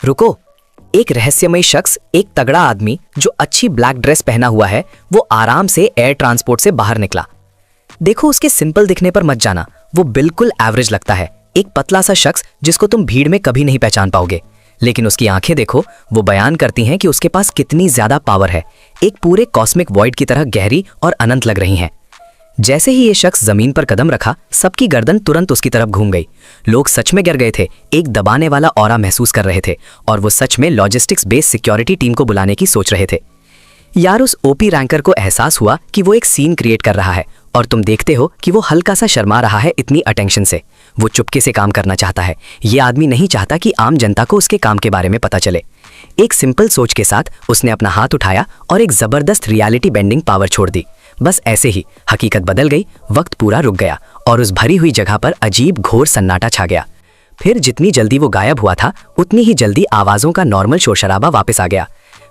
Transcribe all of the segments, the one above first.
रुको। एक रहस्यमय शख्स, एक तगड़ा आदमी जो अच्छी ब्लैक ड्रेस पहना हुआ है, वो आराम से एयर ट्रांसपोर्ट से बाहर निकला। देखो, उसके सिंपल दिखने पर मत जाना, वो बिल्कुल एवरेज लगता है। एक पतला सा शख्स जिसको तुम भीड़ में कभी नहीं पहचान पाओगे, लेकिन उसकी आंखें देखो, वो बयान करती हैं कि उसके पास कितनी ज्यादा पावर है। एक पूरे कॉस्मिक वॉइड की तरह गहरी और अनंत लग रही हैं। जैसे ही ये शख्स जमीन पर कदम रखा, सबकी गर्दन तुरंत उसकी तरफ घूम गई। लोग सच में गिर गए थे, एक दबाने वाला ऑरा महसूस कर रहे थे, और वो सच में लॉजिस्टिक्स बेस्ड सिक्योरिटी टीम को बुलाने की सोच रहे थे। यार, उस ओपी रैंकर को एहसास हुआ कि वो एक सीन क्रिएट कर रहा है, और तुम देखते हो कि वो हल्का सा शर्मा रहा है इतनी अटेंशन से। वो चुपके से काम करना चाहता है। ये आदमी नहीं चाहता कि आम जनता को उसके काम के बारे में पता चले। एक सिंपल सोच के साथ उसने अपना हाथ उठाया और एक जबरदस्त रियलिटी बेंडिंग पावर छोड़ दी। बस ऐसे ही हकीकत बदल गई, वक्त पूरा रुक गया और उस भरी हुई जगह पर अजीब घोर सन्नाटा छा गया। फिर जितनी जल्दी वो गायब हुआ था, उतनी ही जल्दी आवाजों का नॉर्मल शोर शराबा वापस आ गया।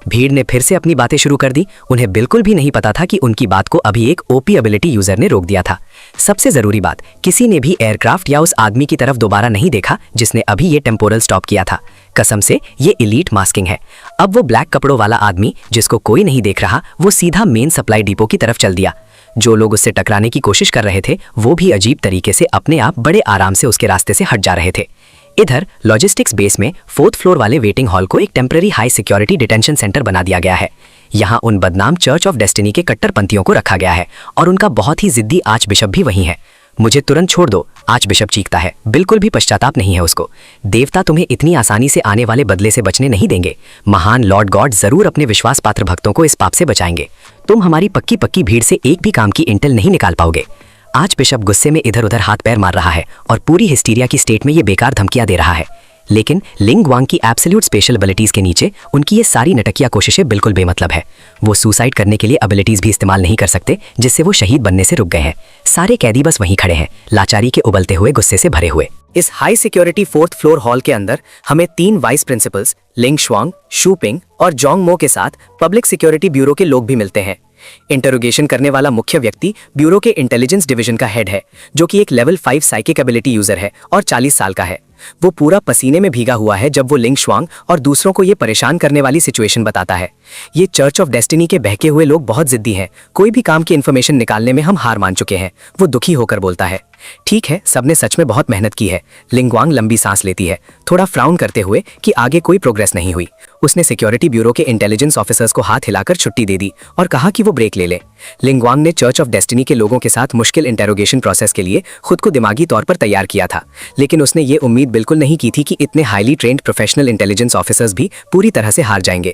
भीड़ ने फिर से अपनी बातें शुरू कर दी। उन्हें बिल्कुल भी नहीं पता था कि उनकी बात को अभी एक ओपी एबिलिटी यूजर ने रोक दिया था। सबसे जरूरी बात, किसी ने भी एयरक्राफ्ट या उस आदमी की तरफ दोबारा नहीं देखा जिसने अभी ये टेम्पोरल स्टॉप किया था। कसम से, ये एलीट मास्किंग है। अब वो ब्लैक कपड़ों वाला आदमी जिसको कोई नहीं देख रहा, वो सीधा मेन सप्लाई डिपो की तरफ चल दिया। जो लोग उससे टकराने की कोशिश कर रहे थे, वो भी अजीब तरीके से अपने आप बड़े आराम से उसके रास्ते से हट जा रहे थे। इधर लॉजिस्टिक्स बेस में 4th फ्लोर वाले वेटिंग हॉल को एक temporary high security detention centre बना दिया गया है। यहाँ उन बदनाम चर्च ऑफ डेस्टिनी के कट्टरपंथियों को रखा गया है, और उनका बहुत ही जिद्दी आर्च बिशप भी वहीं है। मुझे तुरंत छोड़ दो, आर्च बिशप चीखता है। बिल्कुल भी पश्चाताप नहीं है उसको। देवता तुम्हें इतनी आसानी से आने वाले बदले से बचने नहीं देंगे। महान लॉर्ड गॉड जरूर अपने विश्वास पात्र भक्तों को इस पाप से बचाएंगे। तुम हमारी पक्की पक्की भीड़ से एक भी काम की इंटेल नहीं निकाल पाओगे। आज बिशप गुस्से में इधर उधर हाथ पैर मार रहा है और पूरी हिस्टीरिया की स्टेट में ये बेकार धमकियां दे रहा है। लेकिन लिंग वांग की एब्सोल्यूट स्पेशल एबिलिटीज के नीचे उनकी ये सारी नटकिया कोशिशें बिल्कुल बेमतलब है। वो सुसाइड करने के लिए एबिलिटीज भी इस्तेमाल नहीं कर सकते, जिससे वो शहीद बनने से रुक गए हैं। सारे कैदी बस वहीं खड़े हैं, लाचारी के उबलते हुए गुस्से से भरे हुए। इस high security 4th floor hall के अंदर हमें 3 वाइस प्रिंसिपल्स लिंग शुआंग, शू पिंग और जोंग मो के साथ पब्लिक सिक्योरिटी ब्यूरो के लोग भी मिलते हैं। इंटरोगेशन करने वाला मुख्य व्यक्ति ब्यूरो के इंटेलिजेंस डिवीजन का हेड है, जो कि एक लेवल 5 साइकिक एबिलिटी यूजर है और 40 साल का है। वो पूरा पसीने में भीगा हुआ है जब वो लिंग शुआंग और दूसरों को ये परेशान करने वाली सिचुएशन बताता है। ये चर्च ऑफ डेस्टिनी के बहके हुए लोग बहुत जिद्दी हैं। कोई भी काम की इन्फॉर्मेशन निकालने में हम हार मान चुके हैं, वो दुखी होकर बोलता है। ठीक है, सबने सच में बहुत मेहनत की है। लिंगवांग लंबी सांस लेती है, थोड़ा फ्राउन करते हुए कि आगे कोई प्रोग्रेस नहीं हुई। उसने सिक्योरिटी ब्यूरो के इंटेलिजेंस ऑफिसर्स को हाथ हिलाकर छुट्टी दे दी और कहा कि वो ब्रेक ले ले। लिंगवांग ने चर्च ऑफ डेस्टिनी के लोगों के साथ मुश्किल इंटेरोगेशन प्रोसेस के लिए खुद को दिमागी तौर पर तैयार किया था, लेकिन उसने ये उम्मीद बिल्कुल नहीं की थी कि इतने highly trend professional intelligence officers भी पूरी तरह से हार जाएंगे।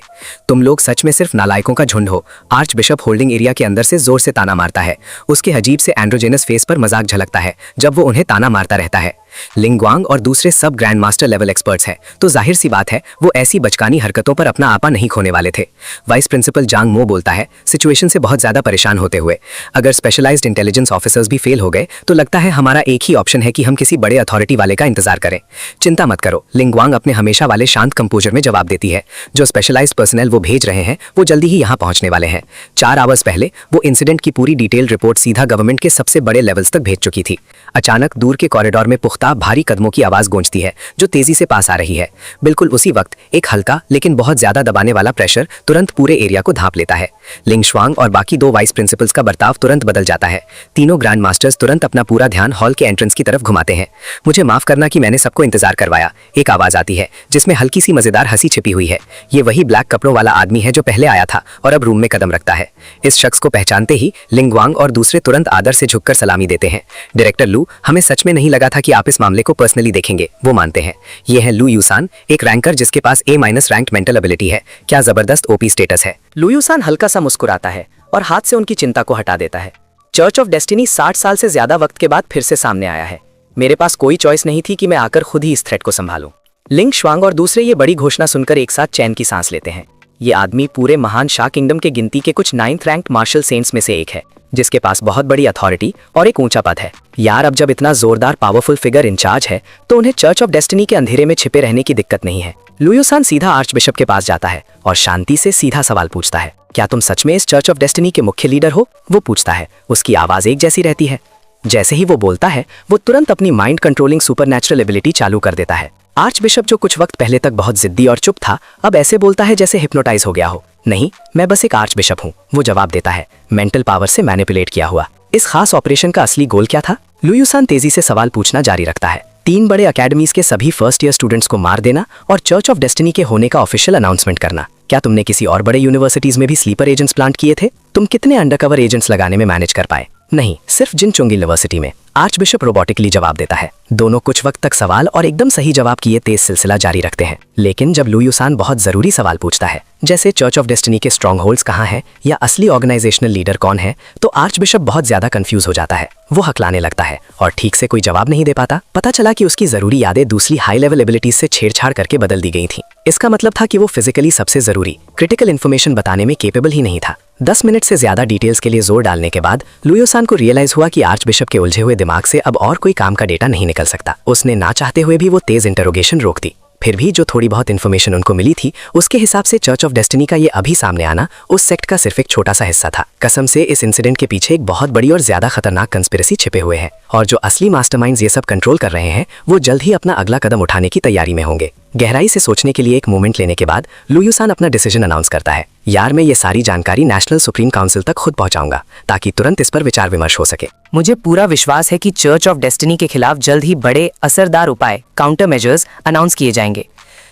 तुम लोग सच में सिर्फ नालायकों का झुंड हो। आर्च बिशप होल्डिंग एरिया के अंदर से जोर से ताना मारता है। उसके अजीब से एंड्रोजेनस फेस पर मजाक झलकता है जब वो उन्हें ताना मारता रहता है। लिंगवांग और दूसरे सब ग्रैंड मास्टर लेवल एक्सपर्ट्स हैं, तो जाहिर सी बात है वो ऐसी बचकानी हरकतों पर अपना आपा नहीं खोने वाले थे। वाइस प्रिंसिपल जांग मो बोलता है, सिचुएशन से बहुत ज्यादा परेशान होते हुए, अगर स्पेशलाइज्ड इंटेलिजेंस ऑफिसर्स भी फेल हो गए तो लगता है हमारा एक ही ऑप्शन है कि हम किसी बड़े अथॉरिटी वाले का इंतजार करें। चिंता मत करो, लिंगवांग अपने हमेशा वाले शांत कंपोजर में जवाब देती है। जो स्पेशलाइज्ड पर्सनल वो भेज रहे हैं वो जल्दी ही यहाँ पहुंचने वाले हैं। 4 आवर्स पहले वो इंसिडेंट की पूरी डिटेल रिपोर्ट सीधा गवर्नमेंट के सबसे बड़े लेवल्स तक भेज चुकी थी। अचानक दूर के कॉरिडोर में पुख्ता भारी कदमों की आवाज गूंजती है जो तेजी से पास आ रही है। बिल्कुल उसी वक्त एक हल्का लेकिन बहुत ज्यादा दबाने वाला प्रेशर तुरंत पूरे एरिया को ढांप लेता है। लिंग शुआंग और बाकी 2 वाइस प्रिंसिपल्स का बर्ताव तुरंत बदल जाता है। तीनों ग्रैंड मास्टर्स तुरंत अपना पूरा ध्यान हॉल के एंट्रेंस की तरफ घुमाते हैं। मुझे माफ करना कि मैंने सबको इंतजार करवाया, एक आवाज आती है जिसमें हल्की सी मजेदार हंसी छिपी हुई है। ये वही ब्लैक कपड़ों वाला आदमी है जो पहले आया था और अब रूम में कदम रखता है। इस शख्स को पहचानते ही लिंगवांग और दूसरे तुरंत आदर से झुककर सलामी देते हैं। डायरेक्टर लू, हमें सच में नहीं लगा था कि आप इस मामले को पर्सनली देखेंगे, वो मानते हैं। ये है लू यूसान, एक रैंकर जिसके पास A- रैंक्ड मेंटल एबिलिटी है। क्या जबरदस्त ओपी स्टेटस है। लू यूसान हल्का सा मुस्कुराता है और हाथ से उनकी चिंता को हटा देता है। चर्च ऑफ डेस्टिनी 60 साल से ज्यादा वक्त के बाद फिर से सामने आया है। मेरे पास कोई चॉइस नहीं थी कि मैं आकर खुद ही इस थ्रेट को संभालूं। लिंग शुआंग और दूसरे ये बड़ी घोषणा सुनकर एक साथ चैन की सांस लेते हैं। ये आदमी पूरे महान शाह किंगडम के गिनती के कुछ 9th रैंक्ड मार्शल सेंट्स में से एक है, जिसके पास बहुत बड़ी अथॉरिटी और एक ऊंचा पद है। यार, अब जब इतना जोरदार पावरफुल फिगर इंचार्ज है तो उन्हें चर्च ऑफ डेस्टिनी के अंधेरे में छिपे रहने की दिक्कत नहीं है। लू यूसान सीधा आर्च बिशप के पास जाता है और शांति से सीधा सवाल पूछता है, क्या तुम सच में इस चर्च ऑफ डेस्टिनी के मुख्य लीडर हो? वो पूछता है। उसकी आवाज एक जैसी रहती है। जैसे ही वो बोलता है, वो तुरंत अपनी माइंड कंट्रोलिंग सुपरनैचुरल एबिलिटी चालू कर देता है। आर्च बिशप, जो कुछ वक्त पहले तक बहुत जिद्दी और चुप था, अब ऐसे बोलता है जैसे हिप्नोटाइज हो गया हो। नहीं, मैं बस एक आर्च बिशप हूँ, वो जवाब देता है, मेंटल पावर से मैनिपुलेट किया हुआ। इस खास ऑपरेशन का असली गोल क्या था? लू युसान तेजी से सवाल पूछना जारी रखता है। 3 बड़े अकेडमीज के सभी फर्स्ट ईयर स्टूडेंट्स को मार देना और चर्च ऑफ डेस्टिनी के होने का ऑफिशियल अनाउंसमेंट करना। क्या तुमने किसी और बड़े यूनिवर्सिटीज में भी स्लीपर एजेंट्स प्लांट किए थे? तुम कितने अंडरकवर एजेंट्स लगाने में मैनेज कर पाए? नहीं, सिर्फ जिनचोंग यूनिवर्सिटी में। आर्च बिशप रोबोटिकली जवाब देता है। दोनों कुछ वक्त तक सवाल और एकदम सही जवाब किए तेज सिलसिला जारी रखते हैं, लेकिन जब लू युसान बहुत जरूरी सवाल पूछता है, जैसे चर्च ऑफ डेस्टिनी के स्ट्रॉन्ग होल्ड्स कहाँ हैं या असली ऑर्गेनाइजेशनल लीडर कौन है, तो आर्च बिशप बहुत ज्यादा कंफ्यूज हो जाता है। वो हकलाने लगता है और ठीक से कोई जवाब नहीं दे पाता। पता चला कि उसकी जरूरी यादें दूसरी हाई लेवल एबिलिटीज से छेड़छाड़ करके बदल दी गई थी। इसका मतलब था कि वो फिजिकली सबसे जरूरी क्रिटिकल इन्फॉर्मेशन बताने में केपेबल ही नहीं था। 10 मिनट से ज्यादा डिटेल्स के लिए जोर डालने के बाद लू युसान को रियलाइज हुआ कि आर्च बिशप के उलझे हुए दिमाग से अब और कोई काम का डेटा नहीं निकल सकता। उसने ना चाहते हुए भी वो तेज इंटरोगेशन रोक दी। फिर भी जो थोड़ी बहुत इन्फॉर्मेशन उनको मिली थी, उसके हिसाब से चर्च ऑफ डेस्टिनी का ये अभी सामने आना उस सेक्ट का सिर्फ एक छोटा सा हिस्सा था। कसम से इस इंसिडेंट के पीछे एक बहुत बड़ी और ज्यादा खतरनाक कंस्पिरेसी छिपे हुए हैं, और जो असली मास्टरमाइंड्स ये सब कंट्रोल कर रहे हैं, वो जल्द ही अपना अगला कदम उठाने की तैयारी में होंगे। गहराई से सोचने के लिए एक मोमेंट लेने के बाद लू युसान अपना डिसीजन अनाउंस करता है। यार, मैं ये सारी जानकारी नेशनल सुप्रीम काउंसिल तक खुद पहुंचाऊंगा, ताकि तुरंत इस पर विचार विमर्श हो सके। मुझे पूरा विश्वास है कि चर्च ऑफ डेस्टिनी के खिलाफ जल्द ही बड़े असरदार उपाय, काउंटर मेजर्स अनाउंस किए जाएंगे।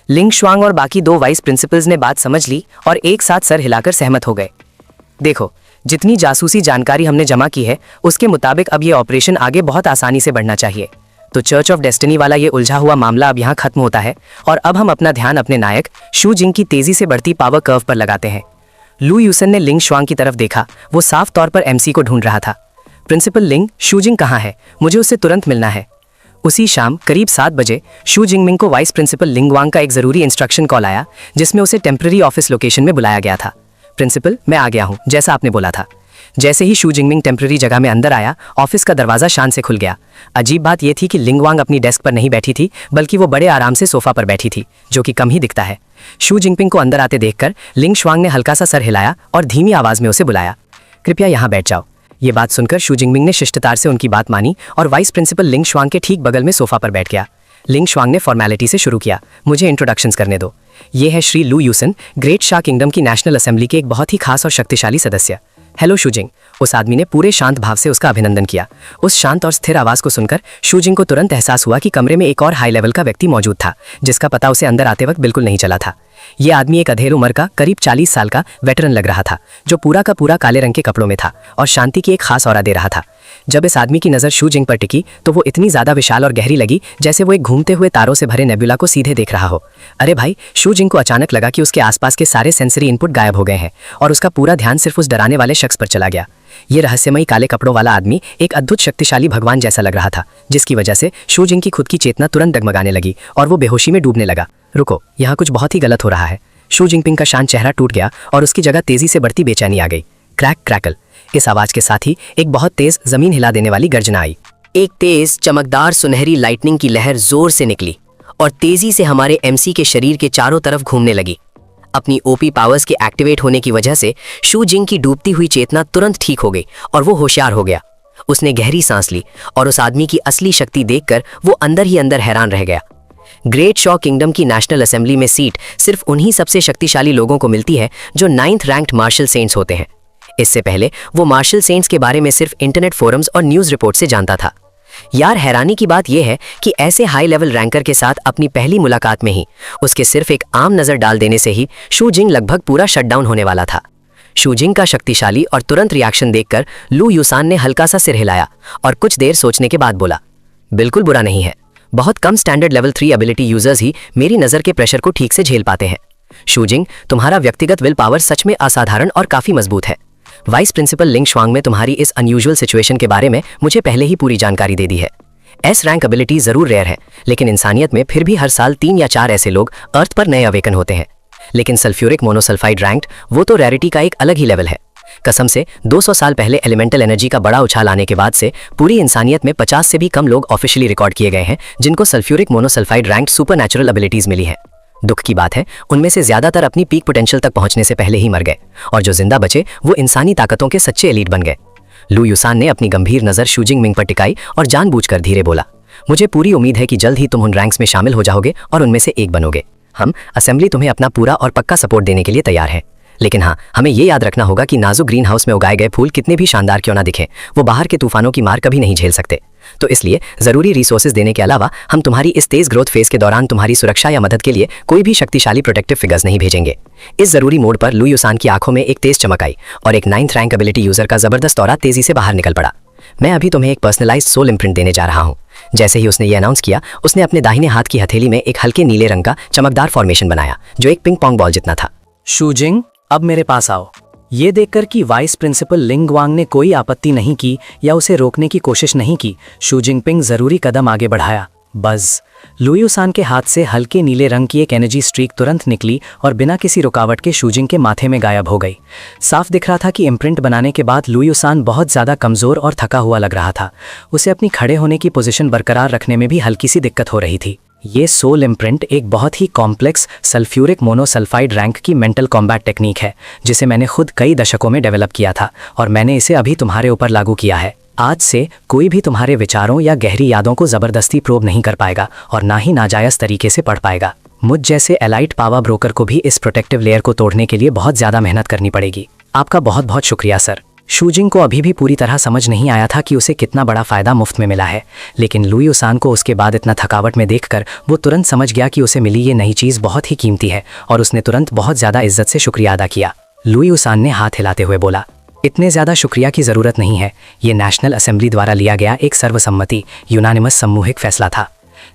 लिंग शुआंग और बाकी 2 वाइस प्रिंसिपल्स ने बात समझ ली और एक साथ सर हिलाकर सहमत हो गए। देखो, जितनी जासूसी जानकारी हमने जमा की है, उसके मुताबिक अब ये ऑपरेशन आगे बहुत आसानी से बढ़ना चाहिए। तो चर्च ऑफ डेस्टिनी वाला ये उलझा हुआ मामला अब यहाँ खत्म होता है और अब हम अपना ध्यान अपने नायक शू जिंग की तेजी से बढ़ती पावर कर्व पर लगाते हैं। लू युसान ने लिंग शुआंग की तरफ देखा। वो साफ तौर पर एमसी को ढूंढ रहा था। प्रिंसिपल लिंग, शू जिंग कहाँ है? मुझे उससे तुरंत मिलना है। उसी शाम करीब 7 बजे शू जिंगमिंग को वाइस प्रिंसिपल लिंग वांग का एक जरूरी इंस्ट्रक्शन कॉल आया, जिसमें उसे टेम्पररी ऑफिस लोकेशन में बुलाया गया था। प्रिंसिपल, मैं आ गया हूँ, जैसा आपने बोला था। जैसे ही शू जिंगमिंग टेम्पररी जगह में अंदर आया, ऑफिस का दरवाजा शान से खुल गया। अजीब बात यह थी कि लिंग वांग अपनी डेस्क पर नहीं बैठी थी, बल्कि वो बड़े आराम से सोफा पर बैठी थी, जो कि कम ही दिखता है। शू जिंगपिंग को अंदर आते देखकर लिंग शुआंग ने हल्का सा सर हिलाया और धीमी आवाज में उसे बुलाया। कृपया यहाँ बैठ जाओ। ये बात सुनकर शू जिंगमिंग ने शिष्टतार से उनकी बात मानी और वाइस प्रिंसिपल लिंग शुआंग के ठीक बगल में सोफा पर बैठ गया। लिंग शुआंग ने फॉर्मेलिटी से शुरू किया। मुझे इंट्रोडक्शंस करने दो। ये है श्री लू युसान, ग्रेट शा किंगडम की नेशनल असेंबली के एक बहुत ही खास और शक्तिशाली सदस्य। हेलो शू जिंग। उस आदमी ने पूरे शांत भाव से उसका अभिनंदन किया। उस शांत और स्थिर आवाज को सुनकर शू जिंग को तुरंत एहसास हुआ कि कमरे में एक और हाई लेवल का व्यक्ति मौजूद था, जिसका पता उसे अंदर आते वक्त बिल्कुल नहीं चला था। ये आदमी एक अधेड़ उम्र का, करीब 40 साल का वेटरन लग रहा था, जो पूरा का पूरा काले रंग के कपड़ों में था और शांति की एक खास ऑरा दे रहा था। जब इस आदमी की नजर शू जिंग पर टिकी, तो वो इतनी ज्यादा विशाल और गहरी लगी, जैसे वो एक घूमते हुए तारों से भरे नेबुला को सीधे देख रहा हो। अरे भाई, शू जिंग को अचानक लगा कि उसके आसपास के सारे सेंसरी इनपुट गायब हो गए हैं और उसका पूरा ध्यान सिर्फ उस डराने वाले शख्स पर चला गया। ये रहस्यमयी काले कपड़ों वाला आदमी एक अद्भुत शक्तिशाली भगवान जैसा लग रहा था, जिसकी वजह से शू जिंग की खुद की चेतना तुरंत डगमगाने लगी और वो बेहोशी में डूबने लगा। रुको, यहाँ कुछ बहुत ही गलत हो रहा है। शू जिंगपिंग का शांत चेहरा टूट गया और उसकी जगह तेजी से बढ़ती बेचैनी आ गई। Crack crackle. इस आवाज के साथ ही एक बहुत तेज, जमीन हिला देने वाली गर्जना आई। एक तेज चमकदार सुनहरी लाइटनिंग की लहर जोर से निकली और तेजी से हमारे एमसी के शरीर के चारों तरफ घूमने लगी। अपनी ओपी पावर्स के एक्टिवेट होने की वजह से शू जिंग की डूबती हुई चेतना तुरंत ठीक हो गई और वो होशियार हो गया। उसने गहरी सांस ली और उस आदमी की असली शक्ति देखकर वो अंदर ही अंदर हैरान रह गया। ग्रेट शॉ किंगडम की नेशनल असेंबली में सीट सिर्फ उन्हीं सबसे शक्तिशाली लोगों को मिलती है जो 9th रैंक्ड मार्शल सेंट्स होते हैं। इससे पहले वो मार्शल सेंट्स के बारे में सिर्फ इंटरनेट फोरम्स और न्यूज रिपोर्ट से जानता था। यार, हैरानी की बात यह है कि ऐसे हाई लेवल रैंकर के साथ अपनी पहली मुलाकात में ही उसके सिर्फ एक आम नजर डाल देने से ही शू जिंग लगभग पूरा शटडाउन होने वाला था। शू जिंग का शक्तिशाली और तुरंत रिएक्शन देखकर लू युसान ने हल्का सा सिर हिलाया और कुछ देर सोचने के बाद बोला, बिल्कुल बुरा नहीं है। बहुत कम स्टैंडर्ड लेवल 3 एबिलिटी यूजर्स ही मेरी नजर के प्रेशर को ठीक से झेल पाते हैं। शू जिंग, तुम्हारा व्यक्तिगत विल पावर सच में असाधारण और काफी मजबूत है। वाइस प्रिंसिपल लिंग शुआंग में तुम्हारी इस अनयूजुअल सिचुएशन के बारे में मुझे पहले ही पूरी जानकारी दे दी है। एस रैंक एबिलिटी जरूर रेयर है, लेकिन इंसानियत में फिर भी हर साल 3 या 4 ऐसे लोग अर्थ पर नए अवेकन होते हैं। लेकिन सल्फ्यूरिक मोनोसल्फाइड रैंक्ड, वो तो रेरिटी का एक अलग ही लेवल है। कसम से 200 साल पहले एलिमेंटल एनर्जी का बड़ा उछाल आने के बाद से पूरी इंसानियत में 50 से भी कम लोग ऑफिशियली रिकॉर्ड किए गए हैं जिनको सल्फ्यूरिक मोनोसल्फाइड रैंक्ड सुपरनैचुरल एबिलिटीज मिली है। दुख की बात है, उनमें से ज्यादातर अपनी पीक पोटेंशियल तक पहुंचने से पहले ही मर गए और जो जिंदा बचे वो इंसानी ताकतों के सच्चे एलीट बन गए। लू युसान ने अपनी गंभीर नजर शू जिंगमिंग पर टिकाई और जानबूझकर धीरे बोला, मुझे पूरी उम्मीद है कि जल्द ही तुम उन रैंक्स में शामिल हो जाओगे और उनमें से एक बनोगे। हम असेंबली तुम्हें अपना पूरा और पक्का सपोर्ट देने के लिए तैयार हैं। लेकिन हाँ, हमें ये याद रखना होगा कि नाजुक ग्रीन हाउस में उगाए गए फूल कितने भी शानदार क्यों ना दिखें, वो बाहर के तूफानों की मार कभी नहीं झेल सकते। तो इसलिए जरूरी रिसोर्सेज देने के अलावा हम तुम्हारी इस तेज ग्रोथ फेज के दौरान तुम्हारी सुरक्षा या मदद के लिए कोई भी शक्तिशाली प्रोटेक्टिव फिगर्स नहीं भेजेंगे। इस जरूरी मोड पर लुई युसान की आंखों में एक तेज चमक आई और एक 9th रैंक एबिलिटी यूजर का जबरदस्त दौरा तेजी से बाहर निकल पड़ा। मैं अभी तुम्हें एक पर्सनलाइज्ड सोल इम्प्रिंट देने जा रहा हूँ। जैसे ही उसने ये अनाउंस किया, उसने अपने दाहिने हाथ की हथेली में एक हल्के नीले रंग का चमकदार फॉर्मेशन बनाया जो एक पिंग पोंग बॉल जितना था। शूजिंग, अब मेरे पास आओ। ये देखकर कि वाइस प्रिंसिपल लिंग वांग ने कोई आपत्ति नहीं की या उसे रोकने की कोशिश नहीं की, शू जिनपिंग जरूरी कदम आगे बढ़ाया। बज़, लुई युसान के हाथ से हल्के नीले रंग की एक एनर्जी स्ट्रीक तुरंत निकली और बिना किसी रुकावट के शूजिंग के माथे में गायब हो गई। साफ दिख रहा था कि इम्प्रिंट बनाने के बाद लुई युसान बहुत ज़्यादा कमज़ोर और थका हुआ लग रहा था। उसे अपनी खड़े होने की पोजीशन बरकरार रखने में भी हल्की सी दिक्कत हो रही थी। ये सोल इम्प्रिंट एक बहुत ही कॉम्प्लेक्स सल्फ्यूरिक मोनोसल्फाइड रैंक की मेंटल कॉम्बैट टेक्निक है, जिसे मैंने खुद कई दशकों में डेवलप किया था और मैंने इसे अभी तुम्हारे ऊपर लागू किया है। आज से कोई भी तुम्हारे विचारों या गहरी यादों को ज़बरदस्ती प्रोब नहीं कर पाएगा और ना ही नाजायज़ तरीके से पढ़ पाएगा। मुझ जैसे एलाइट पावर ब्रोकर को भी इस प्रोटेक्टिव लेयर को तोड़ने के लिए बहुत ज़्यादा मेहनत करनी पड़ेगी। आपका बहुत बहुत शुक्रिया सर। शूजिंग को अभी भी पूरी तरह समझ नहीं आया था कि उसे कितना बड़ा फ़ायदा मुफ्त में मिला है, लेकिन लुई युसान को उसके बाद इतना थकावट में देखकर वो तुरंत समझ गया कि उसे मिली ये नई चीज़ बहुत ही कीमती है और उसने तुरंत बहुत ज़्यादा इज्जत से शुक्रिया अदा किया। लुई युसान ने हाथ हिलाते हुए बोला, इतने ज़्यादा शुक्रिया की ज़रूरत नहीं है। ये नेशनल असेंबली द्वारा लिया गया एक सर्वसम्मति यूनानिमस सामूहिक फैसला था।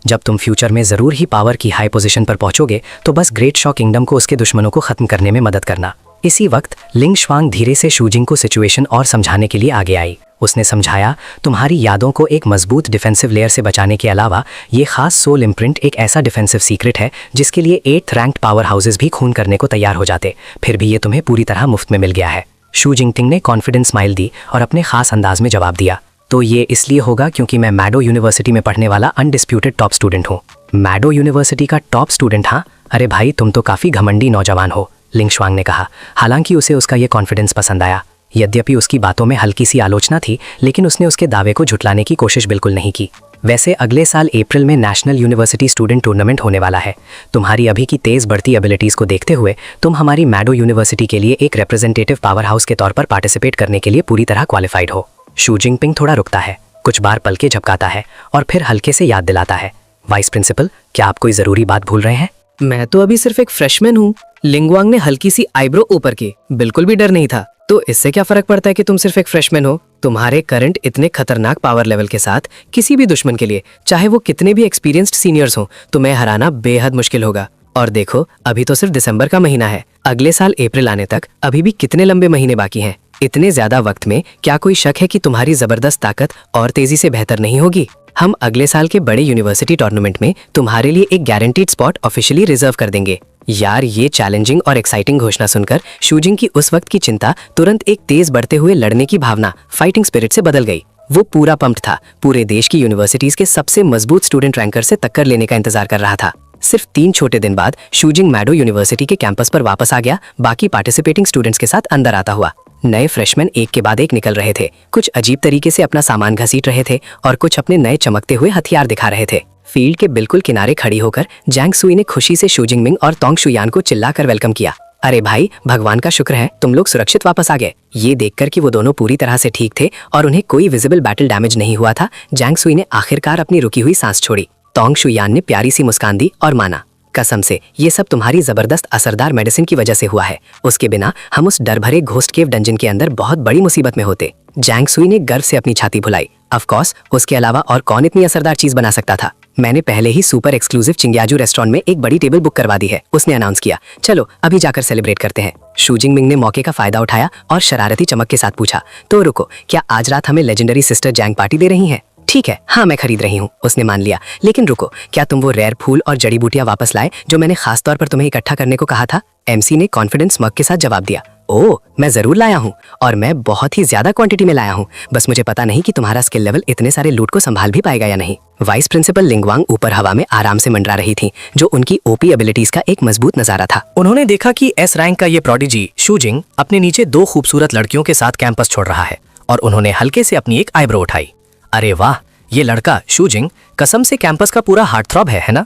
जब तुम फ्यूचर में ज़रूर ही पावर की हाई पोजीशन पर पहुंचोगे तो बस ग्रेट शॉ किंगडम को उसके दुश्मनों को ख़त्म करने में मदद करना। इसी वक्त लिंग श्वांग धीरे से शूजिंग को सिचुएशन और समझाने के लिए आगे आई। उसने समझाया, तुम्हारी यादों को एक मजबूत डिफेंसिव लेयर से बचाने के अलावा ये खास सोल इम्प्रिंट एक ऐसा डिफेंसिव सीक्रेट है जिसके लिए 8th रैंक्ड पावर हाउसेस भी खून करने को तैयार हो जाते, फिर भी ये तुम्हें पूरी तरह मुफ्त में मिल गया है। शू जिंगटिंग ने कॉन्फिडेंस स्माइल दी और अपने खास अंदाज में जवाब दिया, तो ये इसलिए होगा क्योंकि मैं मैडो यूनिवर्सिटी में पढ़ने वाला अनडिस्प्यूटेड टॉप स्टूडेंट हूँ। मैडो यूनिवर्सिटी का टॉप स्टूडेंट? हाँ, अरे भाई तुम तो काफ़ी घमंडी नौजवान हो, लिंग श्वांग ने कहा। हालांकि उसे उसका ये कॉन्फिडेंस पसंद आया। यद्यपि उसकी बातों में हल्की सी आलोचना थी, लेकिन उसने उसके दावे को झुटलाने की कोशिश बिल्कुल नहीं की। वैसे अगले साल अप्रैल में नेशनल यूनिवर्सिटी स्टूडेंट टूर्नामेंट होने वाला है। तुम्हारी अभी की तेज़ बढ़ती एबिलिटीज़ को देखते हुए तुम हमारी मैडो यूनिवर्सिटी के लिए एक रिप्रेजेंटेटिव पावर हाउस के तौर पर पार्टिसिपेट करने के लिए पूरी तरह क्वालिफाइड हो। शू जिंगपिंग थोड़ा रुकता है, कुछ बार पलके झपकाता है और फिर हल्के से याद दिलाता है, वाइस प्रिंसिपल, क्या आप कोई ज़रूरी बात भूल रहे हैं? मैं तो अभी सिर्फ एक फ्रेशमैन हूँ। लिंगवांग ने हल्की सी आईब्रो ऊपर की। बिल्कुल भी डर नहीं था। तो इससे क्या फर्क पड़ता है कि तुम सिर्फ एक फ्रेशमैन हो? तुम्हारे करंट इतने खतरनाक पावर लेवल के साथ किसी भी दुश्मन के लिए, चाहे वो कितने भी एक्सपीरियंस्ड सीनियर्स हो, तुम्हें हराना बेहद मुश्किल होगा। और देखो, अभी तो सिर्फ दिसंबर का महीना है। अगले साल अप्रैल आने तक अभी भी कितने लंबे महीने बाकी हैं। इतने ज्यादा वक्त में क्या कोई शक है कि तुम्हारी जबरदस्त ताकत और तेजी से बेहतर नहीं होगी? हम अगले साल के बड़े यूनिवर्सिटी टूर्नामेंट में तुम्हारे लिए एक गारंटीड स्पॉट ऑफिशियली रिजर्व कर देंगे। यार, ये चैलेंजिंग और एक्साइटिंग घोषणा सुनकर शूजिंग की उस वक्त की चिंता तुरंत एक तेज बढ़ते हुए लड़ने की भावना, फाइटिंग स्पिरिट से बदल गई। वो पूरा पंप्ड था। पूरे देश की यूनिवर्सिटीज के सबसे मजबूत स्टूडेंट रैंकर से टक्कर लेने का इंतजार कर रहा था। सिर्फ 3 छोटे दिन बाद शूजिंग मैडो यूनिवर्सिटी के कैंपस पर वापस आ गया, बाकी पार्टिसिपेटिंग स्टूडेंट्स के साथ अंदर आता हुआ। नए फ्रेशमैन एक के बाद एक निकल रहे थे। कुछ अजीब तरीके से अपना सामान घसीट रहे थे और कुछ अपने नए चमकते हुए हथियार दिखा रहे थे। फील्ड के बिल्कुल किनारे खड़ी होकर जैंग सुई ने खुशी से शू जिंगमिंग और तोंग शुयान को चिल्लाकर वेलकम किया। अरे भाई, भगवान का शुक्र है तुम लोग सुरक्षित वापस आ गए। ये देखकर कि वो दोनों पूरी तरह से ठीक थे और उन्हें कोई विजिबल बैटल डैमेज नहीं हुआ था, जैंग सुई ने आखिरकार अपनी रुकी हुई सांस छोड़ी। तोंग शुयान ने प्यारी सी मुस्कान दी और माना, कसम से ये सब तुम्हारी जबरदस्त असरदार मेडिसिन की वजह से हुआ है। उसके बिना हम उस डर भरे घोस्ट केव डंजन के अंदर बहुत बड़ी मुसीबत में होते। जैंग सुई ने गर्व से अपनी छाती फुलाई। ऑफ कोर्स, उसके अलावा और कौन इतनी असरदार चीज बना सकता था? मैंने पहले ही सुपर एक्सक्लूसिव चिंग्याजू रेस्टोरेंट में एक बड़ी टेबल बुक करवा दी है, उसने अनाउंस किया। चलो अभी जाकर सेलिब्रेट करते हैं। शू जिंगमिंग ने मौके का फायदा उठाया और शरारती चमक के साथ पूछा, तो रुको, क्या आज रात हमें लेजेंडरी सिस्टर जैंग पार्टी दे रही हैं? ठीक है, हाँ मैं खरीद रही हूँ, उसने मान लिया। लेकिन रुको, क्या तुम वो रेयर फूल और जड़ी बूटियां वापस लाए जो मैंने खास तौर पर तुम्हें इकट्ठा करने को कहा था? एमसी ने कॉन्फिडेंस स्मग के साथ जवाब दिया, ओह मैं जरूर लाया हूँ और मैं बहुत ही ज्यादा क्वांटिटी में लाया हूँ। बस मुझे पता नहीं कि तुम्हारा स्किल लेवल इतने सारे लूट को संभाल भी पाएगा या नहीं। वाइस प्रिंसिपल लिंगवांग ऊपर हवा में आराम से मंडरा रही थी, जो उनकी ओपी एबिलिटीज का एक मजबूत नजारा था। उन्होंने देखा कि एस रैंक का ये प्रोडिजी शूजिंग अपने नीचे 2 खूबसूरत लड़कियों के साथ कैंपस छोड़ रहा है और उन्होंने हल्के से अपनी एक आईब्रो उठाई। अरे वाह, ये लड़का शूजिंग कसम से कैंपस का पूरा हार्ट थ्रॉब है ना?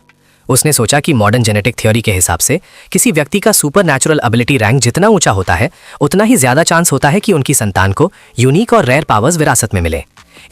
उसने सोचा कि मॉडर्न जेनेटिक थ्योरी के हिसाब से किसी व्यक्ति का सुपर नेचुरल एबिलिटी रैंक जितना ऊंचा होता है उतना ही ज्यादा चांस होता है कि उनकी संतान को यूनिक और रेयर पावर्स विरासत में मिले।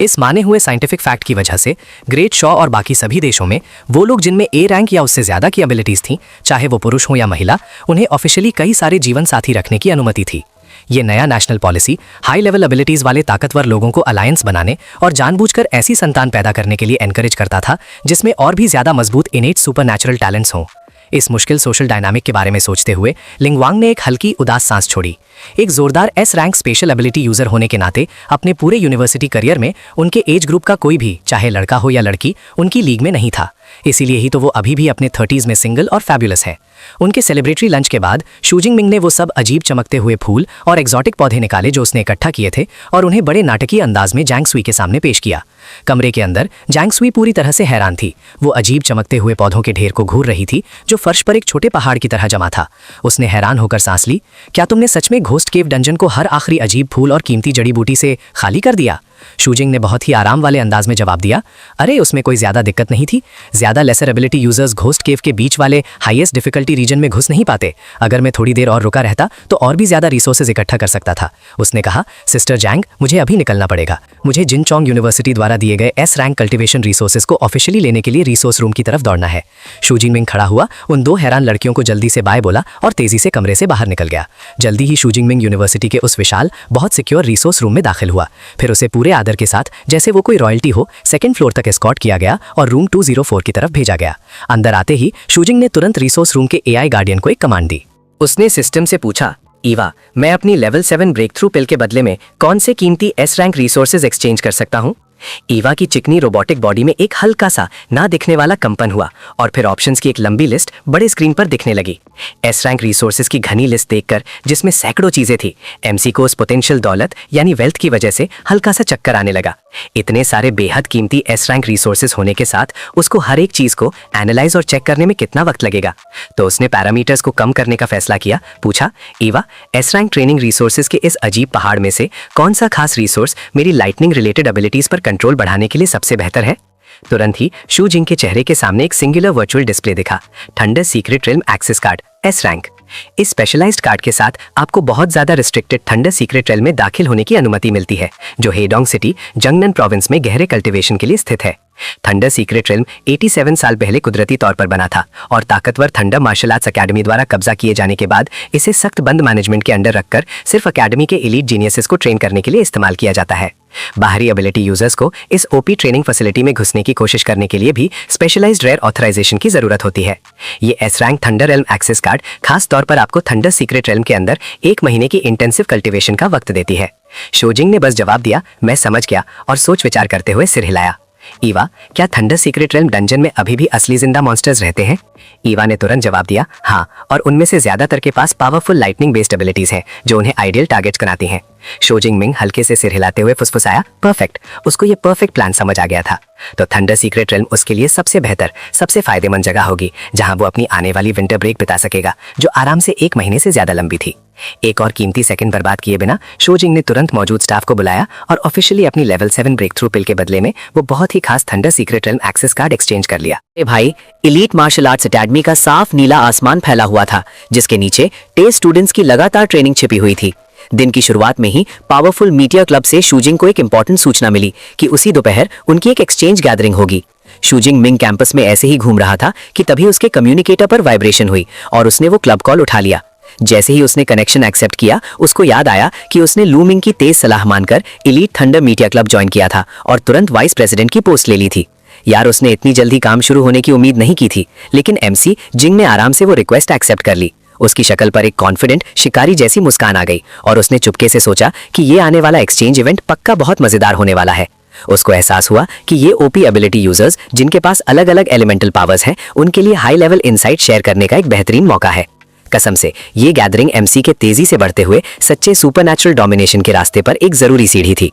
इस माने हुए साइंटिफिक फैक्ट की वजह से ग्रेट शॉ और बाकी सभी देशों में वो लोग जिनमें ए रैंक या उससे ज्यादा की एबिलिटीज थी, चाहे वो पुरुष हो या महिला, उन्हें ऑफिशियली कई सारे जीवन साथी रखने की अनुमति थी। ये नया national policy high level abilities वाले ताकतवर लोगों को अलायंस बनाने और जानबूझकर ऐसी संतान पैदा करने के लिए एनकरेज करता था जिसमें और भी ज्यादा मजबूत इनेट सुपरनैचुरल टैलेंट्स हों। इस मुश्किल सोशल डायनामिक के बारे में सोचते हुए लिंगवांग ने एक हल्की उदास सांस छोड़ी। एक जोरदार S rank special ability user होने के नाते अपने पूरे यूनिवर्सिटी करियर में उनके एज ग्रुप का कोई भी, चाहे लड़का हो या लड़की, उनकी लीग में नहीं था। इसीलिए ही तो वो अभी भी अपने 30s में सिंगल और फैबुलस है। उनके सेलिब्रेटरी लंच के बाद शूजिंग मिंग ने वो सब अजीब चमकते हुए फूल और एक्सोटिक पौधे निकाले जो उसने इकट्ठा किए थे और उन्हें बड़े नाटकीय अंदाज में जैंग सुई के सामने पेश किया। कमरे के अंदर जैंग सुई पूरी तरह से हैरान थी। वो अजीब चमकते हुए पौधों के ढेर को घूर रही थी जो फर्श पर एक छोटे पहाड़ की तरह जमा था। उसने हैरान होकर सांस ली। क्या तुमने सच में घोस्ट केव डंजन को हर आखिरी अजीब फूल और कीमती जड़ी बूटी से खाली कर दिया? शूजिंग ने बहुत ही आराम वाले अंदाज में जवाब दिया। अरे उसमें कोई ज्यादा दिक्कत नहीं थी। ज्यादा लेसर एबिलिटी यूजर्स घोस्ट केव के बीच वाले हाईएस्ट डिफिकल्टी रीजन में घुस नहीं पाते। अगर मैं थोड़ी देर और रुका रहता तो और भी ज्यादा रिसोर्सेज इकट्ठा कर सकता था। उसने कहा, सिस्टर जैंग, मुझे अभी निकलना पड़ेगा। मुझे जिनचोंग यूनिवर्सिटी द्वारा दिए गए एस रैंक कल्टीवेशन रिसोर्सेज को ऑफिशियली लेने के लिए रिसोर्स रूम की तरफ दौड़ना है। शूजिंग मिंग खड़ा हुआ, उन दो हैरान लड़कियों को जल्दी से बाय बोला और तेजी से कमरे से बाहर निकल गया। जल्दी ही शूजिंग मिंग यूनिवर्सिटी के उस विशाल, बहुत सिक्योर रिसोर्स रूम में दाखिल हुआ। फिर उसे पूरे आदर के साथ, जैसे वो कोई रॉयल्टी हो, सेकंड फ्लोर तक एस्कॉर्ट किया गया और रूम 204 की तरफ भेजा गया। अंदर आते ही शूजिंग ने तुरंत रिसोर्स रूम के एआई गार्डियन को एक कमांड दी। उसने सिस्टम से पूछा, ईवा, मैं अपनी लेवल 7 ब्रेक थ्रू पिल के बदले में कौन से कीमती एस रैंक रिसोर्सेज एक्सचेंज कर सकता हूँ? ईवा की चिकनी रोबोटिक बॉडी में एक हल्का सा ना दिखने वाला कंपन हुआ और फिर ऑप्शंस की एक लंबी लिस्ट बड़े स्क्रीन पर दिखने लगी। एस रैंक रिसोर्सेज की घनी लिस्ट देखकर, जिसमें सैकड़ों चीजें थी, एमसी को उस पोटेंशियल दौलत यानी वेल्थ की वजह से हल्का सा चक्कर आने लगा। इतने सारे बेहद कीमती एस रैंक रिसोर्सेज होने के साथ उसको हर एक चीज को एनालाइज और चेक करने में कितना वक्त लगेगा? तो उसने पैरामीटर्स को कम करने का फैसला किया। पूछा, Eva, S rank training resources के इस अजीब पहाड़ में से कौन सा खास रिसोर्स मेरी लाइटनिंग रिलेटेड एबिलिटीज पर कंट्रोल बढ़ाने के लिए सबसे बेहतर है? तुरंत ही शूजिंग के चेहरे के सामने एक सिंगुलर वर्चुअल डिस्प्ले दिखा। Thunder secret realm access card, S rank. इस स्पेशलाइज्ड कार्ड के साथ आपको बहुत ज्यादा रिस्ट्रिक्टेड थंडर सीक्रेट रेल्म में दाखिल होने की अनुमति मिलती है, जो हेडोंग सिटी, जंगनन प्रोविंस में गहरे कल्टीवेशन के लिए स्थित है। थंडर सीक्रेट रेल्म 87 साल पहले कुदरती तौर पर बना था और ताकतवर थंडर मार्शल आर्ट्स अकेडमी द्वारा कब्जा किए जाने के बाद इसे सख्त बंद मैनेजमेंट के अंडर रखकर सिर्फ अकेडमी के एलीट जीनियसेस को ट्रेन करने के लिए इस्तेमाल किया जाता है। बाहरी एबिलिटी यूजर्स को इस ओपी ट्रेनिंग फैसिलिटी में घुसने की कोशिश करने के लिए भी स्पेशलाइज्ड रेयर ऑथराइजेशन की जरूरत होती है। ये S rank thunder realm access card खास तौर पर आपको थंडर सीक्रेट रेल्म के अंदर 1 महीने की इंटेंसिव कल्टीवेशन का वक्त देती है। शूजिंग ने बस जवाब दिया, मैं समझ गया, और सोच विचार करते हुए सिर हिलाया। ईवा, क्या थंडर सीक्रेट रेल्म डंजन में अभी भी असली जिंदा मॉन्स्टर्स रहते हैं? ईवा ने तुरंत जवाब दिया, हाँ, और उनमें से ज्यादातर के पास पावरफुल लाइटनिंग बेस्ड एबिलिटीज हैं जो उन्हें आइडियल टारगेट्स बनाती हैं। शूजिंग मिंग हल्के से सिर हिलाते हुए फुसफुसाया, परफेक्ट। उसको ये परफेक्ट प्लान समझ आ गया था। तो थंडर सीक्रेट रेल्म उसके लिए सबसे बेहतर, सबसे फायदेमंद जगह होगी जहां वो अपनी आने वाली विंटर ब्रेक बिता सकेगा, जो आराम से 1 महीने से ज्यादा लंबी थी। एक और कीमती सेकंड बर्बाद किए बिना शूजिंग ने तुरंत मौजूद स्टाफ को बुलाया और ऑफिशियली अपनी लेवल 7 ब्रेक थ्रू पिल के बदले में वो बहुत ही खास thunder secret realm access card exchange कर लिया। भाई, एलीट मार्शल आर्ट्स एकेडमी का साफ नीला आसमान फैला हुआ था, जिसके नीचे टेस्ट स्टूडेंट्स की लगातार ट्रेनिंग छिपी हुई थी। दिन की शुरुआत में ही पावरफुल मीडिया क्लब से शूजिंग को एक इंपॉर्टेंट सूचना मिली कि उसी दोपहर उनकी एक एक्सचेंज गैदरिंग होगी। शूजिंग मिंग कैंपस में ऐसे ही घूम रहा था कि तभी उसके कम्युनिकेटर पर वाइब्रेशन हुई और उसने वो क्लब कॉल उठा लिया। जैसे ही उसने कनेक्शन एक्सेप्ट किया, उसको याद आया कि उसने लू मिंग की तेज सलाह मानकर elite thunder media club join किया था और तुरंत वाइस प्रेसिडेंट की पोस्ट ले ली थी। यार, उसने इतनी जल्दी काम शुरू होने की उम्मीद नहीं की थी, लेकिन एमसी जिंग ने आराम से वो रिक्वेस्ट एक्सेप्ट कर ली। उसकी शक्ल पर एक कॉन्फिडेंट शिकारी जैसी मुस्कान आ गई और उसने चुपके से सोचा कि ये आने वाला एक्सचेंज इवेंट पक्का बहुत मजेदार होने वाला है। उसको एहसास हुआ कि ये ओपी एबिलिटी यूजर्स जिनके पास अलग अलग एलिमेंटल पावर्स हैं, उनके लिए हाई लेवल इनसाइट शेयर करने का एक बेहतरीन मौका है। कसम से, ये गैदरिंग एमसी के तेजी से बढ़ते हुए सच्चे सुपरनैचुरल डोमिनेशन के रास्ते पर एक जरूरी सीढ़ी थी।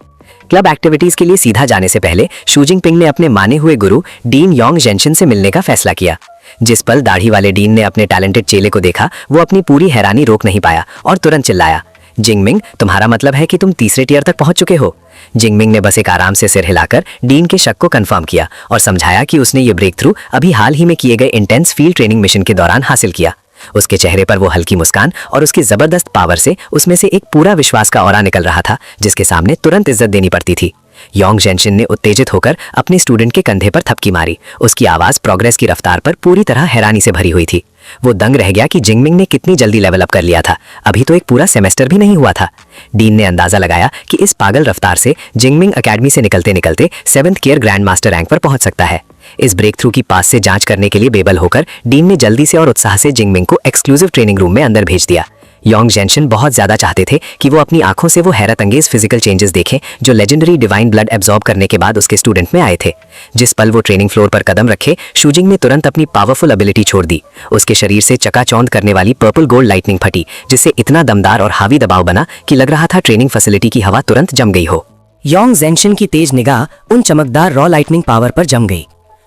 क्लब एक्टिविटीज के लिए सीधा जाने से पहले शूजिंग पिंग ने अपने माने हुए गुरु डीन योंग जेंशन से मिलने का फैसला किया। जिस पल दाढ़ी वाले डीन ने अपने टैलेंटेड चेले को देखा, वो अपनी पूरी हैरानी रोक नहीं पाया और तुरंत चिल्लाया, जिंगमिंग, तुम्हारा मतलब है कि तुम तीसरे टियर तक पहुंच चुके हो। जिंगमिंग ने बस एक आराम से सिर हिलाकर डीन के शक को कंफर्म किया और समझाया कि उसने ये ब्रेक थ्रू अभी हाल ही में किए गए इंटेंस फील्ड ट्रेनिंग मिशन के दौरान हासिल किया। उसके चेहरे पर वो हल्की मुस्कान और उसकी जबरदस्त पावर से उसमें से एक पूरा विश्वास का ऑरा निकल रहा था, जिसके सामने तुरंत इज्जत देनी पड़ती थी। योंग जेनशिन ने उत्तेजित होकर अपने स्टूडेंट के कंधे पर थपकी मारी। उसकी आवाज प्रोग्रेस की रफ्तार पर पूरी तरह हैरानी से भरी हुई थी। वो दंग रह गया कि जिंगमिंग ने कितनी जल्दी लेवल अप कर लिया था। अभी तो एक पूरा सेमेस्टर भी नहीं हुआ था। डीन ने अंदाजा लगाया कि इस पागल रफ्तार से जिंगमिंग एकेडमी से निकलते निकलते 7th year grand master rank पर पहुंच सकता है। इस ब्रेक थ्रू की पास से जांच करने के लिए बेबल होकर डीन ने जल्दी से और उत्साह से जिंगमिंग को एक्सक्लूसिव ट्रेनिंग रूम में अंदर भेज दिया। योंग जेनशिन बहुत ज्यादा चाहते थे कि वो अपनी आंखों से वो हैरत अंगेज फिजिकल चेंजेस देखें जो लेजेंडरी डिवाइन ब्लड एब्जॉर्ब करने के बाद उसके स्टूडेंट में आए थे। जिस पल वो ट्रेनिंग फ्लोर पर कदम रखे, शूजिंग ने तुरंत अपनी पावरफुल एबिलिटी छोड़ दी। उसके शरीर से चकाचौंध करने वाली पर्पल गोल्ड लाइटनिंग फटी, जिससे इतना दमदार और हावी दबाव बना कि लग रहा था ट्रेनिंग फैसिलिटी की हवा तुरंत जम गई हो। योंग जेनशिन की तेज निगाह उन चमकदार रॉ लाइटनिंग पावर पर जम गई।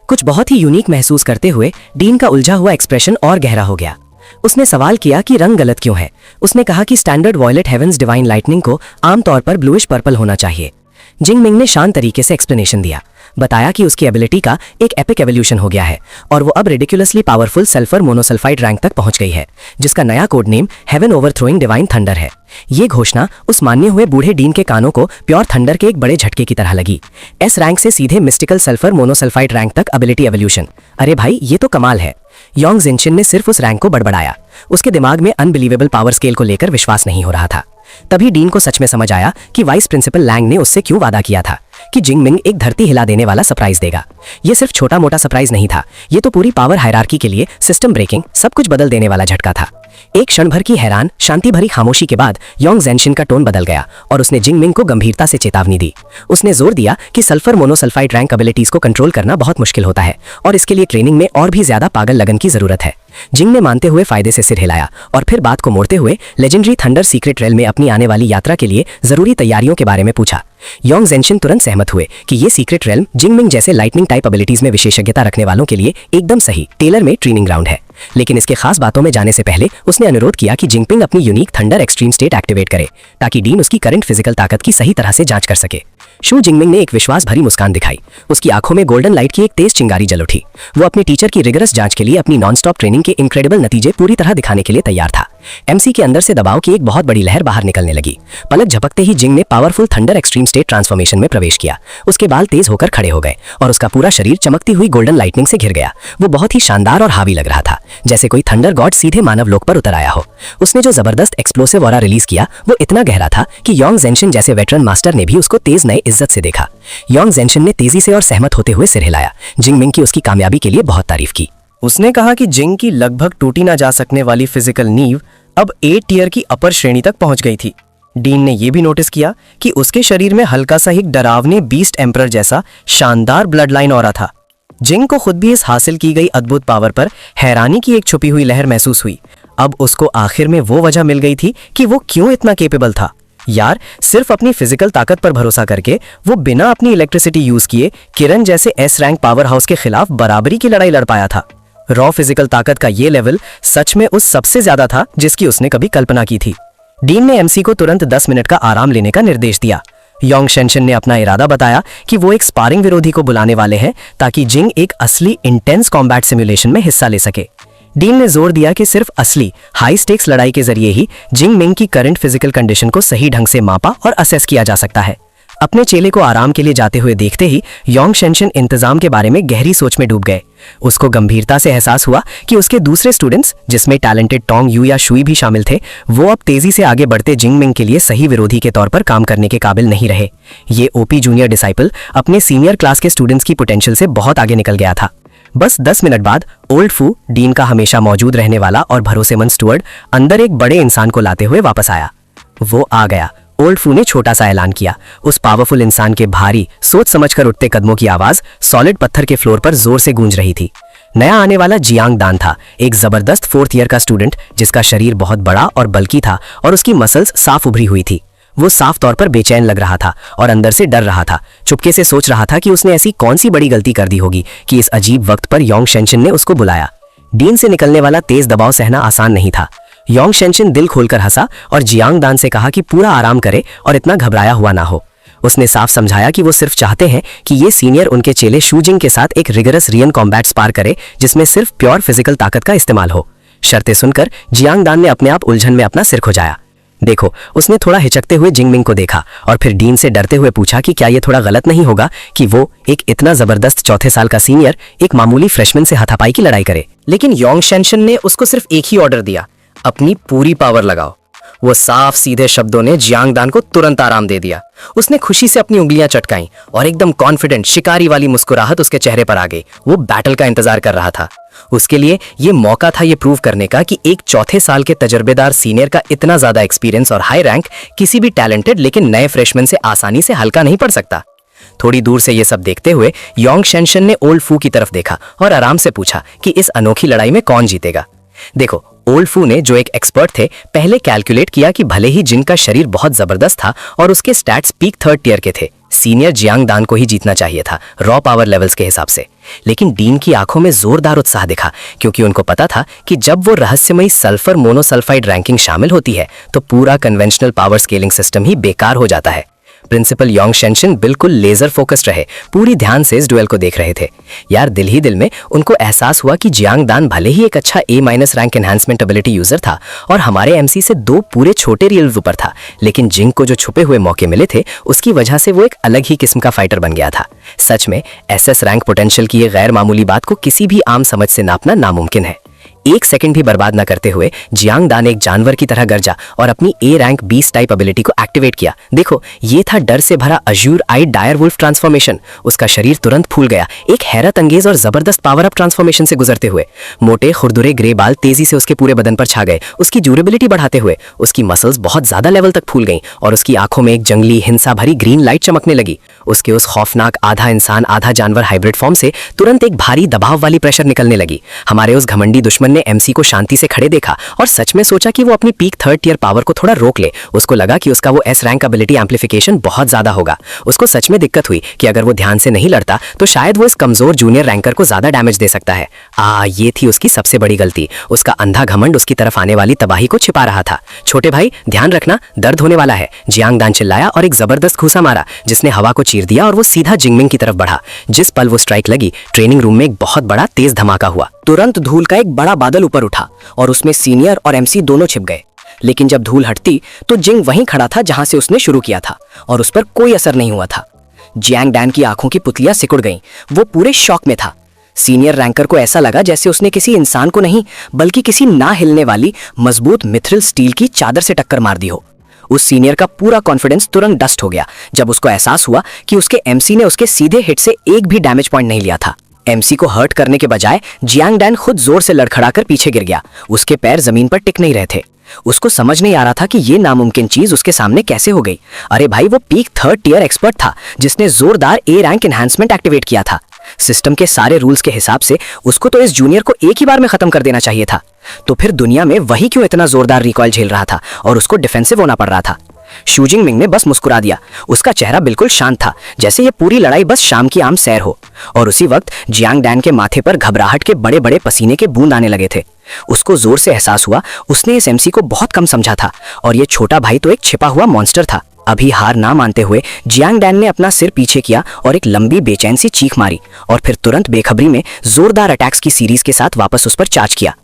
कुछ बहुत ही यूनिक महसूस करते हुए डीन का उलझा हुआ एक्सप्रेशन और गहरा हो गया। उसने सवाल किया कि रंग गलत क्यों है। उसने कहा कि standard violet heavens divine lightning को आमतौर पर ब्लूइश पर्पल होना चाहिए। जिंगमिंग ने शांत तरीके से एक्सप्लेनेशन दिया, बताया कि उसकी एबिलिटी का एक एपिक एवोल्यूशन हो गया है और वो अब ridiculously powerful sulphur monosulphide rank तक पहुंच गई है, जिसका नया code name heaven overthrowing divine thunder है। ये घोषणा उस मान्य हुए बूढ़े डीन के कानों को प्योर थंडर के एक बड़े झटके की तरह लगी। एस रैंक से सीधे मिस्टिकल सल्फर मोनोसल्फाइड रैंक तक एबिलिटी एवोल्यूशन। अरे भाई, ये तो कमाल है। योंग जेनशिन ने सिर्फ उस रैंक को बड़बड़ाया। उसके दिमाग में अनबिलीवेबल पावर स्केल को लेकर विश्वास नहीं हो रहा था। तभी डीन को सच में समझ आया कि वाइस प्रिंसिपल लैंग ने उससे क्यों वादा किया था कि जिंगमिंग एक धरती हिला देने वाला सरप्राइज देगा। ये सिर्फ छोटा मोटा सरप्राइज नहीं था, ये तो पूरी पावर हायरार्की के लिए सिस्टम ब्रेकिंग, सब कुछ बदल देने वाला झटका था। एक क्षण भर की हैरान शांति भरी खामोशी के बाद योंग जेनशिन का टोन बदल गया और उसने जिंगमिंग को गंभीरता से चेतावनी दी। उसने जोर दिया कि सल्फर मोनोसल्फाइड रैंक एबिलिटीज को कंट्रोल करना बहुत मुश्किल होता है और इसके लिए ट्रेनिंग में और भी ज्यादा पागल लगन की जरूरत है। जिंग ने मानते हुए फायदे से सिर हिलाया और फिर बात को मोड़ते हुए लेजेंडरी थंडर सीक्रेट रेल में अपनी आने वाली यात्रा के लिए जरूरी तैयारियों के बारे में पूछा। योंग जेनशिन तुरंत सहमत हुए कि ये सीक्रेट रेल जिंगमिंग जैसे लाइटनिंग टाइप एबिलिटीज में विशेषज्ञता रखने वालों के लिए एकदम सही टेलर में ट्रेनिंग ग्राउंड है। लेकिन इसके खास बातों में जाने से पहले उसने अनुरोध किया कि जिंगपिंग अपनी unique thunder extreme state activate करे ताकि डीन उसकी करंट फिजिकल ताकत की सही तरह से जांच कर सके। शू जिंगमिंग ने एक विश्वास भरी मुस्कान दिखाई। उसकी आंखों में गोल्डन लाइट की एक तेज चिंगारी जल उठी। वो अपने टीचर की रिगरस जांच के लिए अपनी नॉनस्टॉप ट्रेनिंग के इनक्रेडिबल नतीजे पूरी तरह दिखाने के लिए तैयार था। एमसी के अंदर से दबाव की एक बहुत बड़ी लहर बाहर निकलने लगी। पलक झपकते ही जिंग ने powerful thunder extreme state transformation में प्रवेश किया। उसके बाल तेज होकर खड़े हो गए और उसका पूरा शरीर चमकती हुई गोल्डन लाइटनिंग से घिर गया। वो बहुत ही शानदार और हावी लग रहा था, जैसे कोई थंडर गॉड सीधे मानव लोक पर उतर आया हो। उसने जो जबरदस्त एक्सप्लोसिव ऑरा रिलीज किया वो इतना गहरा था कि योंग जेनशिन जैसे वेटरन मास्टर ने भी उसको तेज नए इज्जत से देखा। योंग जेनशिन ने तेजी से और सहमत होते हुए सिर हिलाया। जिंगमिंग की उसकी कामयाबी के लिए बहुत तारीफ की। उसने कहा कि जिंग की लगभग टूटी ना जा सकने वाली फिजिकल नींव अब 8 टियर की अपर श्रेणी तक पहुंच गई थी। डीन ने यह भी नोटिस किया कि उसके शरीर में हल्का सा एक डरावने बीस्ट एम्परर जैसा शानदार ब्लड लाइन ऑरा था। जिंग को खुद भी इस हासिल की गई अद्भुत पावर पर हैरानी की एक छुपी हुई लहर महसूस हुई। अब उसको आखिर में वो वजह मिल गई थी कि वो क्यों इतना केपेबल था। यार, सिर्फ अपनी फिजिकल ताकत पर भरोसा करके वो बिना अपनी इलेक्ट्रिसिटी यूज किए किरण जैसे एस रैंक पावर हाउस के खिलाफ बराबरी की लड़ाई लड़ पाया था। रॉ फिजिकल ताकत का ये लेवल सच में उस सबसे ज्यादा था जिसकी उसने कभी कल्पना की थी। डीन ने एमसी को तुरंत 10 मिनट का आराम लेने का निर्देश दिया। योंग जेनशिन ने अपना इरादा बताया कि वो एक स्पारिंग विरोधी को बुलाने वाले हैं ताकि जिंग एक असली इंटेंस कॉम्बैट सिमुलेशन में हिस्सा ले सके। डीन ने जोर दिया कि सिर्फ असली हाई स्टेक्स लड़ाई के जरिए ही जिंगमिंग की करंट फिजिकल कंडीशन को सही ढंग से मापा और असेस किया जा सकता है। अपने चेले को आराम के लिए जाते हुए देखते ही योंग जेनशिन इंतजाम के बारे में गहरी सोच में डूब गए। उसको गंभीरता से एहसास हुआ कि उसके दूसरे स्टूडेंट्स, जिसमें टैलेंटेड टोंग यू या शुई भी शामिल थे, वो अब तेजी से आगे बढ़ते जिंगमिंग के लिए सही विरोधी के तौर पर काम करने के काबिल नहीं रहे। ये ओपी जूनियर डिसाइपल अपने सीनियर क्लास के स्टूडेंट्स की पोटेंशियल से बहुत आगे निकल गया था। बस 10 मिनट बाद ओल्ड फू, डीन का हमेशा मौजूद रहने वाला और भरोसेमंद स्टुअर्ड, अंदर एक बड़े इंसान को लाते हुए वापस आया। वो आ गया। ओल्ड फू ने छोटा सा ऐलान किया। उस पावरफुल इंसान के भारी, सोच समझकर उठते कदमों की आवाज सॉलिड पत्थर के फ्लोर पर जोर से गूंज रही थी। नया आने वाला जियांग दान था, एक जबरदस्त 4th ईयर का स्टूडेंट जिसका शरीर बहुत बड़ा और बल्कि था और उसकी मसल्स साफ उभरी हुई थी। वो साफ तौर पर बेचैन लग रहा था और अंदर से डर रहा था। चुपके से सोच रहा था कि उसने ऐसी कौन सी बड़ी गलती कर दी होगी कि इस अजीब वक्त पर योंग जेनशिन ने उसको बुलाया। डीन से निकलने वाला तेज दबाव सहना आसान नहीं था। योंग शेनशिन दिल खोलकर हंसा और जियांग दान से कहा कि पूरा आराम करे और इतना घबराया हुआ ना हो। उसने साफ समझाया कि वो सिर्फ चाहते हैं कि ये सीनियर उनके चेले शूजिंग के साथ एक रिगरस रियन कॉम्बैट स्पार करे जिसमें सिर्फ प्योर फिजिकल ताकत का इस्तेमाल हो। शर्तें सुनकर जियांग दान ने अपने आप उलझन में अपना सिर खुजाया। देखो, उसने थोड़ा हिचकते हुए जिंगमिंग को देखा और फिर डीन से डरते हुए पूछा कि क्या ये थोड़ा गलत नहीं होगा कि वो एक इतना जबरदस्त चौथे साल का सीनियर एक मामूली फ्रेशमैन से हाथापाई की लड़ाई करे। लेकिन योंग शेनशिन ने उसको सिर्फ एक ही ऑर्डर दिया, अपनी पूरी पावर लगाओ। वो साफ सीधे शब्दों ने जियांग दान को तुरंत आराम दे दिया। उसने खुशी से अपनी उंगलियां चटकाईं और एकदम कॉन्फिडेंट शिकारी वाली मुस्कुराहट उसके चेहरे पर आ गई। वो बैटल का इंतजार कर रहा था। उसके लिए ये मौका था ये प्रूव करने का कि एक चौथे साल के तजर्बेदार सीनियर का इतना ज्यादा एक्सपीरियंस और हाई रैंक किसी भी टैलेंटेड लेकिन नए फ्रेशमैन से आसानी से हल्का नहीं पड़ सकता। थोड़ी दूर से ये सब देखते हुए योंग शेनशिन ने ओल्ड फू की तरफ देखा और आराम से पूछा कि इस अनोखी लड़ाई में कौन जीतेगा। देखो, ओल्ड फू ने, जो एक एक्सपर्ट थे, पहले कैलकुलेट किया कि भले ही जिन का शरीर बहुत जबरदस्त था और उसके स्टैट्स पीक थर्ड टियर के थे, सीनियर जियांग दान को ही जीतना चाहिए था रॉ पावर लेवल्स के हिसाब से। लेकिन डीन की आंखों में जोरदार उत्साह दिखा क्योंकि उनको पता था कि जब वो रहस्यमयी सल्फर मोनोसल्फाइड रैंकिंग शामिल होती है तो पूरा कन्वेंशनल पावर स्केलिंग सिस्टम ही बेकार हो जाता है। प्रिंसिपल योंग शेनशिन बिल्कुल लेजर फोकस्ड रहे, पूरी ध्यान से इस डुएल को देख रहे थे। यार, दिल ही दिल में उनको एहसास हुआ कि जियांग दान भले ही एक अच्छा A- rank enhancement ability user था और हमारे एमसी से 2 पूरे छोटे रियल ऊपर था, लेकिन जिंग को जो छुपे हुए मौके मिले थे उसकी वजह से वो एक अलग ही किस्म का फाइटर बन गया था। सच में SS रैंक पोटेंशियल की ये गैर मामूली बात को किसी भी आम समझ से नापना नामुमकिन है। एक सेकंड भी बर्बाद न करते हुए जियांग दान एक जानवर की तरह गरजा और अपनी A rank beast type ability को एक्टिवेट किया। देखो, ये था डर से भरा अज्यूर आई डायर वुल्फ ट्रांसफॉर्मेशन। उसका शरीर तुरंत फूल गया, एक हैरत अंगेज और जबरदस्त पावर अप ट्रांसफॉर्मेशन से गुजरते हुए। मोटे खुरदुरे ग्रे बाल तेजी से उसके पूरे बदन पर छा गए, उसकी ड्यूरेबिलिटी बढ़ाते हुए। उसकी मसल्स बहुत ज्यादा लेवल तक फूल गईं और उसकी आंखों में एक जंगली हिंसा भरी ग्रीन लाइट चमकने लगी। उसके उस खौफनाक आधा इंसान आधा जानवर हाइब्रिड फॉर्म से तुरंत एक भारी दबाव वाली प्रेशर निकलने लगी। हमारे उस घमंडी दुश्मन ने एमसी को शांति से खड़े देखा और सच में सोचा कि वो अपनी पीक थर्ड टियर पावर को थोड़ा रोक ले। उसको लगा कि उसका वो S रैंक एबिलिटी एम्प्लीफिकेशन बहुत ज्यादा होगा। उसको सच में दिक्कत हुई कि अगर वो ध्यान से नहीं लड़ता तो शायद वो इस कमजोर जूनियर रैंकर को ज्यादा डैमेज दे सकता है। ये थी उसकी सबसे बड़ी गलती। उसका अंधा घमंड उसकी तरफ आने वाली तबाही को छिपा रहा था। छोटे भाई, ध्यान रखना, दर्द होने वाला है, जियांग दान चिल्लाया और एक जबरदस्त घूसा मारा जिसने हवा को चीर दिया और वो सीधा जिंगमिंग की तरफ बढ़ा। जिस पल वो स्ट्राइक लगी, ट्रेनिंग रूम में एक बहुत बड़ा तेज धमाका हुआ। तुरंत धूल का एक बड़ा बादल ऊपर उठा और उसमें सीनियर और एमसी दोनों छिप गए। लेकिन जब धूल हटती तो जिंग वहीं खड़ा था जहां से उसने शुरू किया था और उस पर कोई असर नहीं हुआ था। जियांग डैन की आंखों की पुतलियां सिकुड़ गईं। वो पूरे शॉक में था। सीनियर रैंकर को ऐसा लगा जैसे उसने किसी इंसान को नहीं बल्कि किसी ना हिलने वाली मजबूत मिथ्रिल स्टील की चादर से टक्कर मार दी हो। उस सीनियर का पूरा कॉन्फिडेंस तुरंत डस्ट हो गया जब उसको एहसास हुआ कि उसके एमसी ने उसके सीधे हिट से एक भी डैमेज पॉइंट नहीं लिया था। एमसी को हर्ट करने के बजाय जियांग डैन खुद जोर से लड़खड़ाकर पीछे गिर गया। उसके पैर जमीन पर टिक नहीं रहे थे। उसको समझ नहीं आ रहा था कि ये नामुमकिन चीज उसके सामने कैसे हो गई। अरे भाई, वो पीक थर्ड टियर एक्सपर्ट था जिसने जोरदार A रैंक एनहांसमेंट एक्टिवेट किया था। सिस्टम के सारे रूल्स के हिसाब से उसको तो इस जूनियर को एक ही बार में खत्म कर देना चाहिए था। तो फिर दुनिया में वही क्यों इतना जोरदार रिकॉइल झेल रहा था और उसको डिफेंसिव होना पड़ रहा था। शू जिंगमिंग ने बस मुस्कुरा दिया। उसका चेहरा बिल्कुल शांत था, जैसे ये पूरी लड़ाई बस शाम की आम सैर हो। और उसी वक्त जियांग डैन के माथे पर घबराहट के बड़े बड़े पसीने के बूंद आने लगे थे। उसको जोर से एहसास हुआ उसने इस एमसी को बहुत कम समझा था और ये छोटा भाई तो एक छिपा हुआ मॉन्स्टर था। अभी हार ना मानते हुए जियांग डैन ने अपना सिर पीछे किया और एक लंबी बेचैन सी चीख मारी और फिर तुरंत बेखबरी में जोरदार अटैक्स की सीरीज के साथ वापस उस पर चार्ज किया।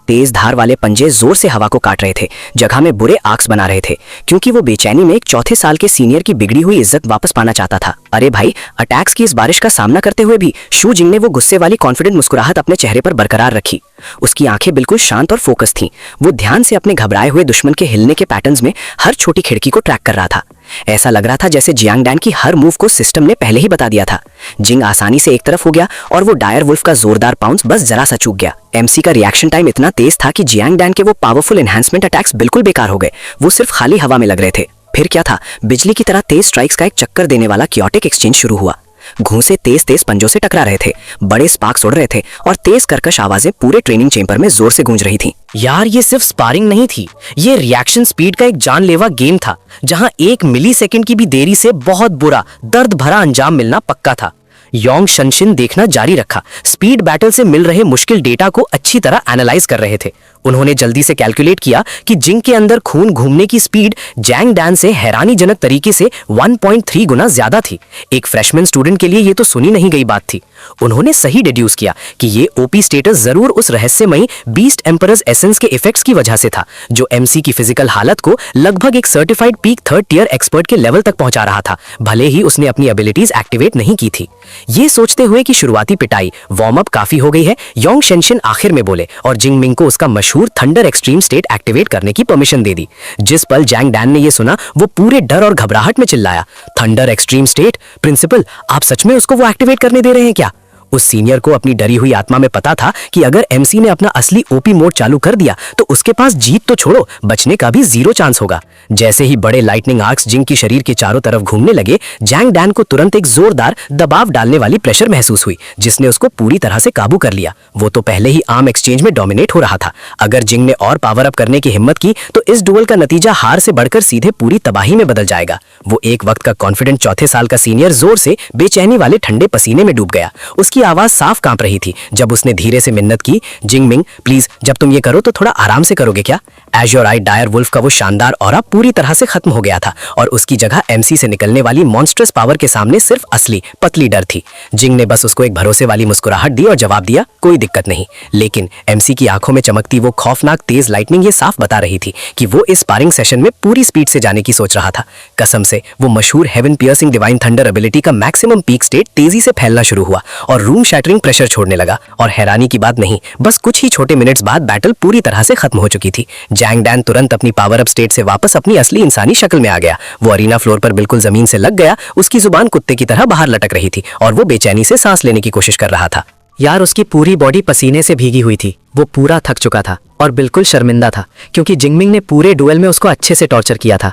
तेज धार वाले पंजे जोर से हवा को काट रहे थे, जगह में बुरे आर्क्स बना रहे थे, क्योंकि वो बेचैनी में एक चौथे साल के सीनियर की बिगड़ी हुई इज्जत वापस पाना चाहता था। अरे भाई, अटैक्स की इस बारिश का सामना करते हुए भी शू जिंग ने वो गुस्से वाली कॉन्फिडेंट मुस्कुराहट अपने चेहरे पर बरकरार रखी। उसकी आंखें बिल्कुल शांत और फोकस थीं। वो ध्यान से अपने घबराए हुए दुश्मन के हिलने के पैटर्न्स में हर छोटी खिड़की को ट्रैक कर रहा था। ऐसा लग रहा था जैसे जियांग डैन की हर मूव को सिस्टम ने पहले ही बता दिया था। जिंग आसानी से एक तरफ हो गया और वो डायर वुल्फ का जोरदार पाउंस बस जरा सा चूक गया। एमसी का रिएक्शन टाइम इतना तेज था कि जियांग डैन के वो पावरफुल एनहांसमेंट अटैक्स बिल्कुल बेकार हो गए। वो सिर्फ खाली हवा में लग रहे थे। फिर क्या था, बिजली की तरह तेज स्ट्राइक्स का एक चक्कर देने वाला क्योटिक एक्सचेंज शुरू हुआ। घूंसे तेज तेज पंजों से टकरा रहे थे, बड़े स्पार्क्स उड़ रहे थे और तेज कर्कश आवाजें पूरे ट्रेनिंग चेंबर में जोर से गूंज रही थीं। यार, ये सिर्फ स्पारिंग नहीं थी, ये रिएक्शन स्पीड का एक जानलेवा गेम था जहां 1 मिलीसेकंड की भी देरी से बहुत बुरा दर्द भरा अंजाम मिलना पक्का था। योंग शनशिन देखना जारी रखा। स्पीड बैटल से मिल रहे मुश्किल डेटा को अच्छी तरह एनालाइज कर रहे थे। उन्होंने जल्दी से कैलकुलेट किया कि जिंग के अंदर खून घूमने की स्पीड जैंग डैन से हैरानीजनक तरीके से 1.3 गुना ज्यादा थी। एक फ्रेशमैन स्टूडेंट के लिए ये तो सुनी नहीं गई बात थी। उन्होंने सही डिड्यूस किया कि ये ओपी स्टेटस जरूर उस रहस्यमयी बीस्ट एम्परर्स एसेंस के इफेक्ट्स की वजह से था, जो एमसी की फिजिकल हालत को लगभग एक certified peak 3rd tier expert के लेवल तक पहुंचा रहा था, भले ही उसने अपनी एबिलिटीज एक्टिवेट नहीं की थी। ये सोचते हुए कि शुरुआती पिटाई वार्म अप काफी हो गई है, योंग शेनशिन आखिर में बोले और जिंग मिंग को उसका मशहूर थंडर एक्सट्रीम स्टेट एक्टिवेट करने की परमिशन दे दी। जिस पल जैंग डैन ने यह सुना, वो पूरे डर और घबराहट में चिल्लाया, थंडर एक्सट्रीम स्टेट? प्रिंसिपल, आप सच में उसको वो एक्टिवेट करने दे रहे हैं क्या? उस सीनियर को अपनी डरी हुई आत्मा में पता था कि अगर एमसी ने अपना असली ओपी मोड चालू कर दिया तो उसके पास जीत तो छोड़ो, बचने का भी 0 चांस होगा। जैसे ही बड़े लाइटनिंग आर्क्स जिंग की शरीर के चारों तरफ घूमने लगे, जैंग डैन को तुरंत एक जोरदार दबाव डालने वाली प्रेशर महसूस हुई, जिसने उसको पूरी तरह से काबू कर लिया। वो तो पहले ही आर्म एक्सचेंज में डोमिनेट हो रहा था। अगर जिंग ने और पावर अप करने की हिम्मत की तो इस डुअल का नतीजा हार से बढ़कर सीधे पूरी तबाही में बदल जाएगा। वो एक वक्त का कॉन्फिडेंट चौथे साल का सीनियर जोर से बेचैनी वाले ठंडे पसीने में डूब गया। उसकी आवाज साफ कांप रही थी जब उसने धीरे से मिन्नत की, जिंग मिंग प्लीज, जब तुम ये करो तो थोड़ा आराम से करोगे क्या? Azure eye dire wolf का वो शानदार ऑरा पूरी तरह से खत्म हो गया था और उसकी जगह एमसी से निकलने वाली मॉन्स्ट्रस पावर के सामने सिर्फ असली पतली डर थी। जिंग ने बस उसको एक भरोसे वाली मुस्कुराहट दी और जवाब दिया, कोई दिक्कत नहीं। लेकिन एमसी की आंखों में चमकती वो खौफनाक तेज लाइटनिंग ये साफ बता रही थी कि वो इस स्पारिंग सेशन में पूरी स्पीड से जाने की सोच रहा था। कसम से वो मशहूर heaven piercing divine thunder ability का मैक्सिमम पीक स्टेट तेजी से फैलना शुरू हुआ और रूम शैटरिंग प्रेशर छोड़ने लगा। और हैरानी की बात नहीं, बस कुछ ही छोटे मिनट्स बाद बैटल पूरी तरह से खत्म हो चुकी थी। जैंग डैन तुरंत अपनी पावर अप स्टेट से वापस अपनी असली इंसानी शक्ल में आ गया। वो अरीना फ्लोर पर बिल्कुल जमीन से लग गया, उसकी जुबान कुत्ते की तरह बाहर लटक रही थी और वो बेचैनी से सांस लेने की कोशिश कर रहा था। यार, उसकी पूरी बॉडी पसीने से भीगी हुई थी। वो पूरा थक चुका था और बिल्कुल शर्मिंदा था क्योंकि जिंगमिंग ने पूरे डुएल में उसको अच्छे से टॉर्चर किया था।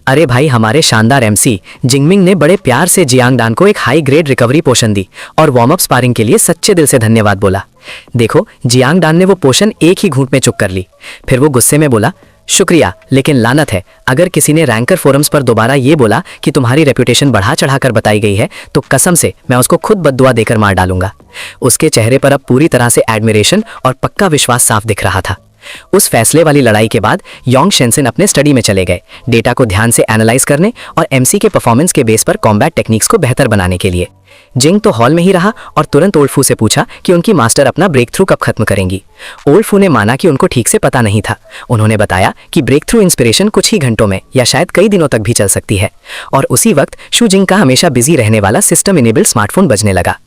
अरे भाई, हमारे शानदार एमसी जिंगमिंग ने बड़े प्यार से जियांग डान को एक हाई ग्रेड रिकवरी पोशन दी और वार्म अप स्पारिंग के लिए सच्चे दिल से धन्यवाद बोला। देखो, जियांग डान ने वो पोशन एक ही घूंट में चुक कर ली। फिर वो गुस्से में बोला, शुक्रिया, लेकिन लानत है, अगर किसी ने रैंकर फोरम्स पर दोबारा ये बोला कि तुम्हारी रेपुटेशन बढ़ा चढ़ाकर बताई गई है तो कसम से मैं उसको खुद बद्दुआ देकर मार डालूंगा। उसके चेहरे पर अब पूरी तरह से एडमिरेशन और पक्का विश्वास साफ दिख रहा था। उस फैसले वाली लड़ाई के बाद योंग शेनसिन अपने स्टडी में चले गए, डेटा को ध्यान से एनालाइज करने और एमसी के परफॉर्मेंस के बेस पर कॉम्बैट टेक्निक्स को बेहतर बनाने के लिए। जिंग तो हॉल में ही रहा और तुरंत ओल्फू से पूछा कि उनकी मास्टर अपना ब्रेक थ्रू कब खत्म करेंगी। ओल्फू ने माना कि उनको ठीक से पता नहीं था। उन्होंने बताया कि ब्रेक थ्रू इंस्पिरेशन कुछ ही घंटों में या शायद कई दिनों तक भी चल सकती है। और उसी वक्त शू जिंग का हमेशा बिजी रहने वाला सिस्टम इनेबल्ड स्मार्टफोन बजने लगा।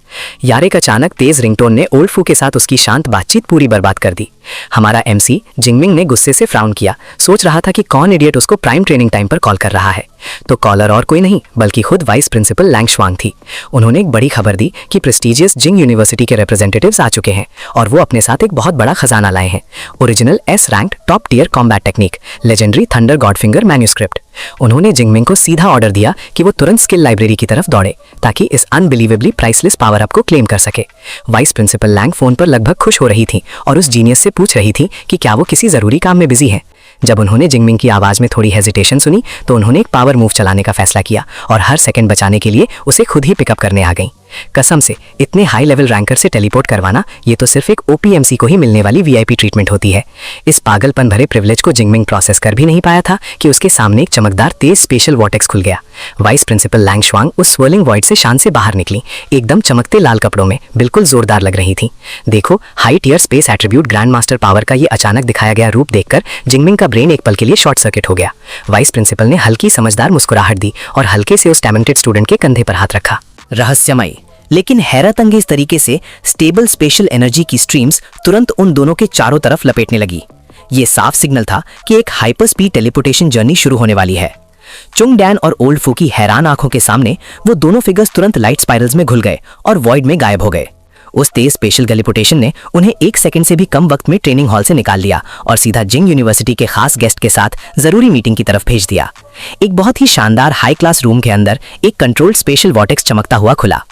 यारेक अचानक तेज रिंगटोन ने ओल्फू के साथ उसकी शांत बातचीत पूरी बर्बाद कर दी। हमारा एमसी जिंगमिंग ने गुस्से से फ्राउन किया, सोच रहा था कि कौन इडियट उसको प्राइम ट्रेनिंग टाइम पर कॉल कर रहा है। तो कॉलर और कोई नहीं बल्कि खुद वाइस प्रिंसिपल लैंग श्वांग थी। उन्होंने एक बड़ी खबर दी कि प्रेस्टिजियस जिंग यूनिवर्सिटी के रिप्रेजेंटेटिव्स आ चुके हैं और वो अपने साथ एक बहुत बड़ा खजाना लाए हैं, original S ranked top tier combat technique, legendary thunder godfinger manuscript. उन्होंने जिंगमिंग को सीधा ऑर्डर दिया कि वो तुरंत स्किल लाइब्रेरी की तरफ दौड़े ताकि इस अनबिलीवेबली प्राइसलेस पावर अप को क्लेम कर सके। वाइस प्रिंसिपल लैंग फोन पर लगभग खुश हो रही थी और उस जीनियस से पूछ रही थी कि क्या वो किसी जरूरी काम में बिजी है। जब उन्होंने जिंगमिंग की आवाज में थोड़ी हेजिटेशन सुनी तो उन्होंने एक पावर मूव चलाने का फैसला किया और हर सेकंड बचाने के लिए उसे खुद ही पिकअप करने आ गई। कसम से, इतने हाई लेवल रैंकर से टेलीपोर्ट करवाना ये तो सिर्फ एक ओपीएमसी को ही मिलने वाली वीआईपी ट्रीटमेंट होती है। इस पागलपन भरे प्रिविलेज को जिंगमिंग प्रोसेस कर भी नहीं पाया था कि उसके सामने एक चमकदार तेज स्पेशल वॉर्टेक्स खुल गया। वाइस प्रिंसिपल लैंग श्वांग उस स्वर्लिंग वॉइड से शान से बाहर निकली, एकदम चमकते लाल कपड़ों में, बिल्कुल जोरदार लग रही थी। देखो, high tier space attribute grand master power का ये अचानक दिखाया गया रूप देखकर जिंगमिंग का ब्रेन एक पल के लिए शॉर्ट सर्किट हो गया। वाइस प्रिंसिपल ने हल्की समझदार मुस्कुराहट दी और हल्के से उस टैलेंटेड स्टूडेंट के कंधे पर हाथ रखा। रहस्यमयी लेकिन हैरत अंगेज तरीके से स्टेबल स्पेशल एनर्जी की स्ट्रीम्स तुरंत उन दोनों के चारों तरफ लपेटने लगी। ये साफ सिग्नल था कि एक हाइपर स्पीड टेलीपोर्टेशन जर्नी शुरू होने वाली है। चुंग डैन और ओल्ड फू की हैरान आंखों के सामने वो दोनों फिगर्स तुरंत लाइट स्पाइरल्स में घुल गए और वॉइड में गायब हो गए। उस तेज स्पेशल टेलीपोर्टेशन ने उन्हें 1 सेकंड से भी कम वक्त में ट्रेनिंग हॉल से निकाल लिया और सीधा जिंग यूनिवर्सिटी के खास गेस्ट के साथ जरूरी मीटिंग की तरफ भेज दिया। एक बहुत ही शानदार हाई क्लास रूम के अंदर एक कंट्रोल्ड स्पेशल वॉर्टेक्स चमकता हुआ खुला।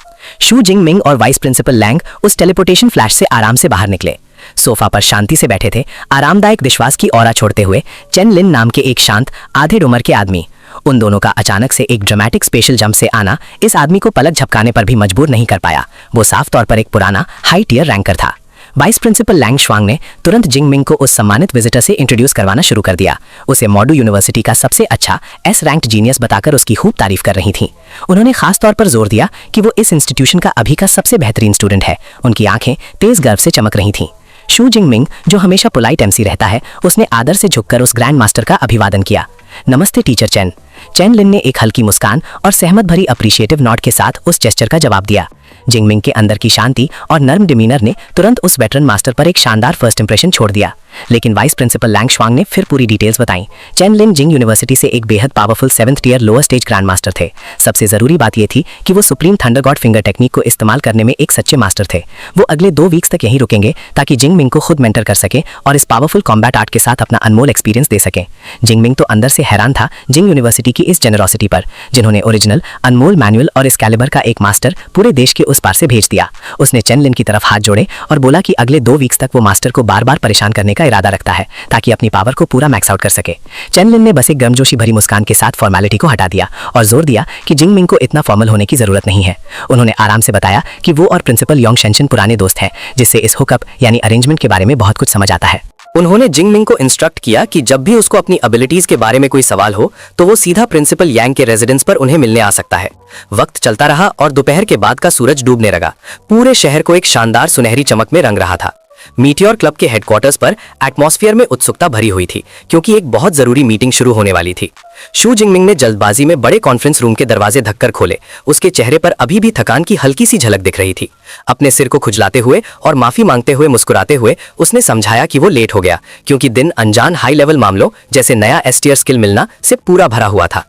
शू जिंगमिंग और वाइस प्रिंसिपल लैंग उस टेलीपोर्टेशन फ्लैश से आराम से बाहर निकले। सोफा पर शांति से बैठे थे, आरामदायक विश्वास की ऑरा छोड़ते हुए, चेन लिन नाम के एक शांत आधे उम्र के आदमी। उन दोनों का अचानक से एक ड्रामेटिक स्पेशल जंप से आना इस आदमी को पलक झपकाने पर भी मजबूर नहीं कर पाया। वो साफ तौर पर एक पुराना हाई टियर रैंकर था। वाइस प्रिंसिपल लैंग श्वांग ने तुरंत जिंग मिंग को उस सम्मानित विजिटर से इंट्रोड्यूस करवाना शुरू कर दिया। उसे मॉडू यूनिवर्सिटी का सबसे अच्छा एस रैंक्ड जीनियस बताकर उसकी खूब तारीफ कर रही थी। उन्होंने खास तौर पर जोर दिया कि वो इस इंस्टीट्यूशन का अभी का सबसे बेहतरीन स्टूडेंट है। उनकी आंखें तेज गर्व से चमक रही थीं। शू जिंग मिंग, जो हमेशा पोलाइट एमसी रहता है, उसने आदर से झुककर उस ग्रैंड मास्टर का अभिवादन किया। नमस्ते टीचर चेन। चेन लिन ने एक हल्की मुस्कान और सहमत भरी अप्रिशिएटिव नॉट के साथ उस जेस्चर का जवाब दिया। जिंग मिंग के अंदर की शांति और नर्म डिमीनर ने तुरंत उस वेटरन मास्टर पर एक शानदार फर्स्ट इंप्रेशन छोड़ दिया। लेकिन वाइस प्रिंसिपल लैंग श्वांग ने फिर पूरी डिटेल्स बताई। चेन लिन जिंग यूनिवर्सिटी से एक बेहद powerful 7th tier lower stage grand master थे। सबसे जरूरी बात यह थी कि वो supreme thunder god finger technique को इस्तेमाल करने में एक सच्चे मास्टर थे। वो अगले 2 वीक्स तक यहीं रुकेंगे ताकि जिंग मिंग को खुद मेंटर कर सके और इस पावरफुल कॉम्बैट आर्ट के साथ अपना अनमोल एक्सपीरियंस दे सके। जिंग मिंग तो अंदर से हैरान था जिंग यूनिवर्सिटी की इस जेनरोसिटी पर, जिन्होंने ओरिजिनल अनमोल मैनुअल और इस कैलिबर का एक मास्टर पूरे देश के उस पार से भेज दिया। उसने चेन लिन की तरफ हाथ जोड़े और बोला कि अगले 2 वीक्स तक वो मास्टर को बार बार परेशान करने का इरादा रखता है ताकि अपनी पावर को पूरा मैक्स आउट कर सके। चेन लिन ने बस एक गर्मजोशी भरी मुस्कान के साथ फॉर्मेलिटी को हटा दिया और जोर दिया कि जिंग मिंग को इतना फॉर्मल होने की जरूरत नहीं है। उन्होंने आराम से बताया कि वो और प्रिंसिपल योंग शेंशन पुराने दोस्त हैं, जिससे इस हुकअप यानी अरेंजमेंट के बारे में बहुत कुछ समझ आता है। उन्होंने जिंग मिंग को इंस्ट्रक्ट किया कि जब भी उसको अपनी एबिलिटीज के बारे में कोई सवाल हो तो वो सीधा प्रिंसिपल यांग के रेजिडेंस पर उन्हें मिलने आ सकता है। वक्त चलता रहा और दोपहर के बाद का सूरज डूबने लगा। पूरे शहर को एक शानदार सुनहरी चमक में रंग रहा था। मीटियोर क्लब के हेडक्वार्टर्स पर एटमॉस्फेयर में उत्सुकता भरी हुई थी क्योंकि एक बहुत जरूरी मीटिंग शुरू होने वाली थी। शू जिंगमिंग ने जल्दबाजी में बड़े कॉन्फ्रेंस रूम के दरवाजे धक्कर खोले। उसके चेहरे पर अभी भी थकान की हल्की सी झलक दिख रही थी। अपने सिर को खुजलाते हुए और माफी मांगते हुए मुस्कुराते हुए उसने समझाया कि वो लेट हो गया क्योंकि दिन अनजान हाई लेवल मामलों जैसे नया एसटीआर स्किल मिलना से पूरा भरा हुआ था।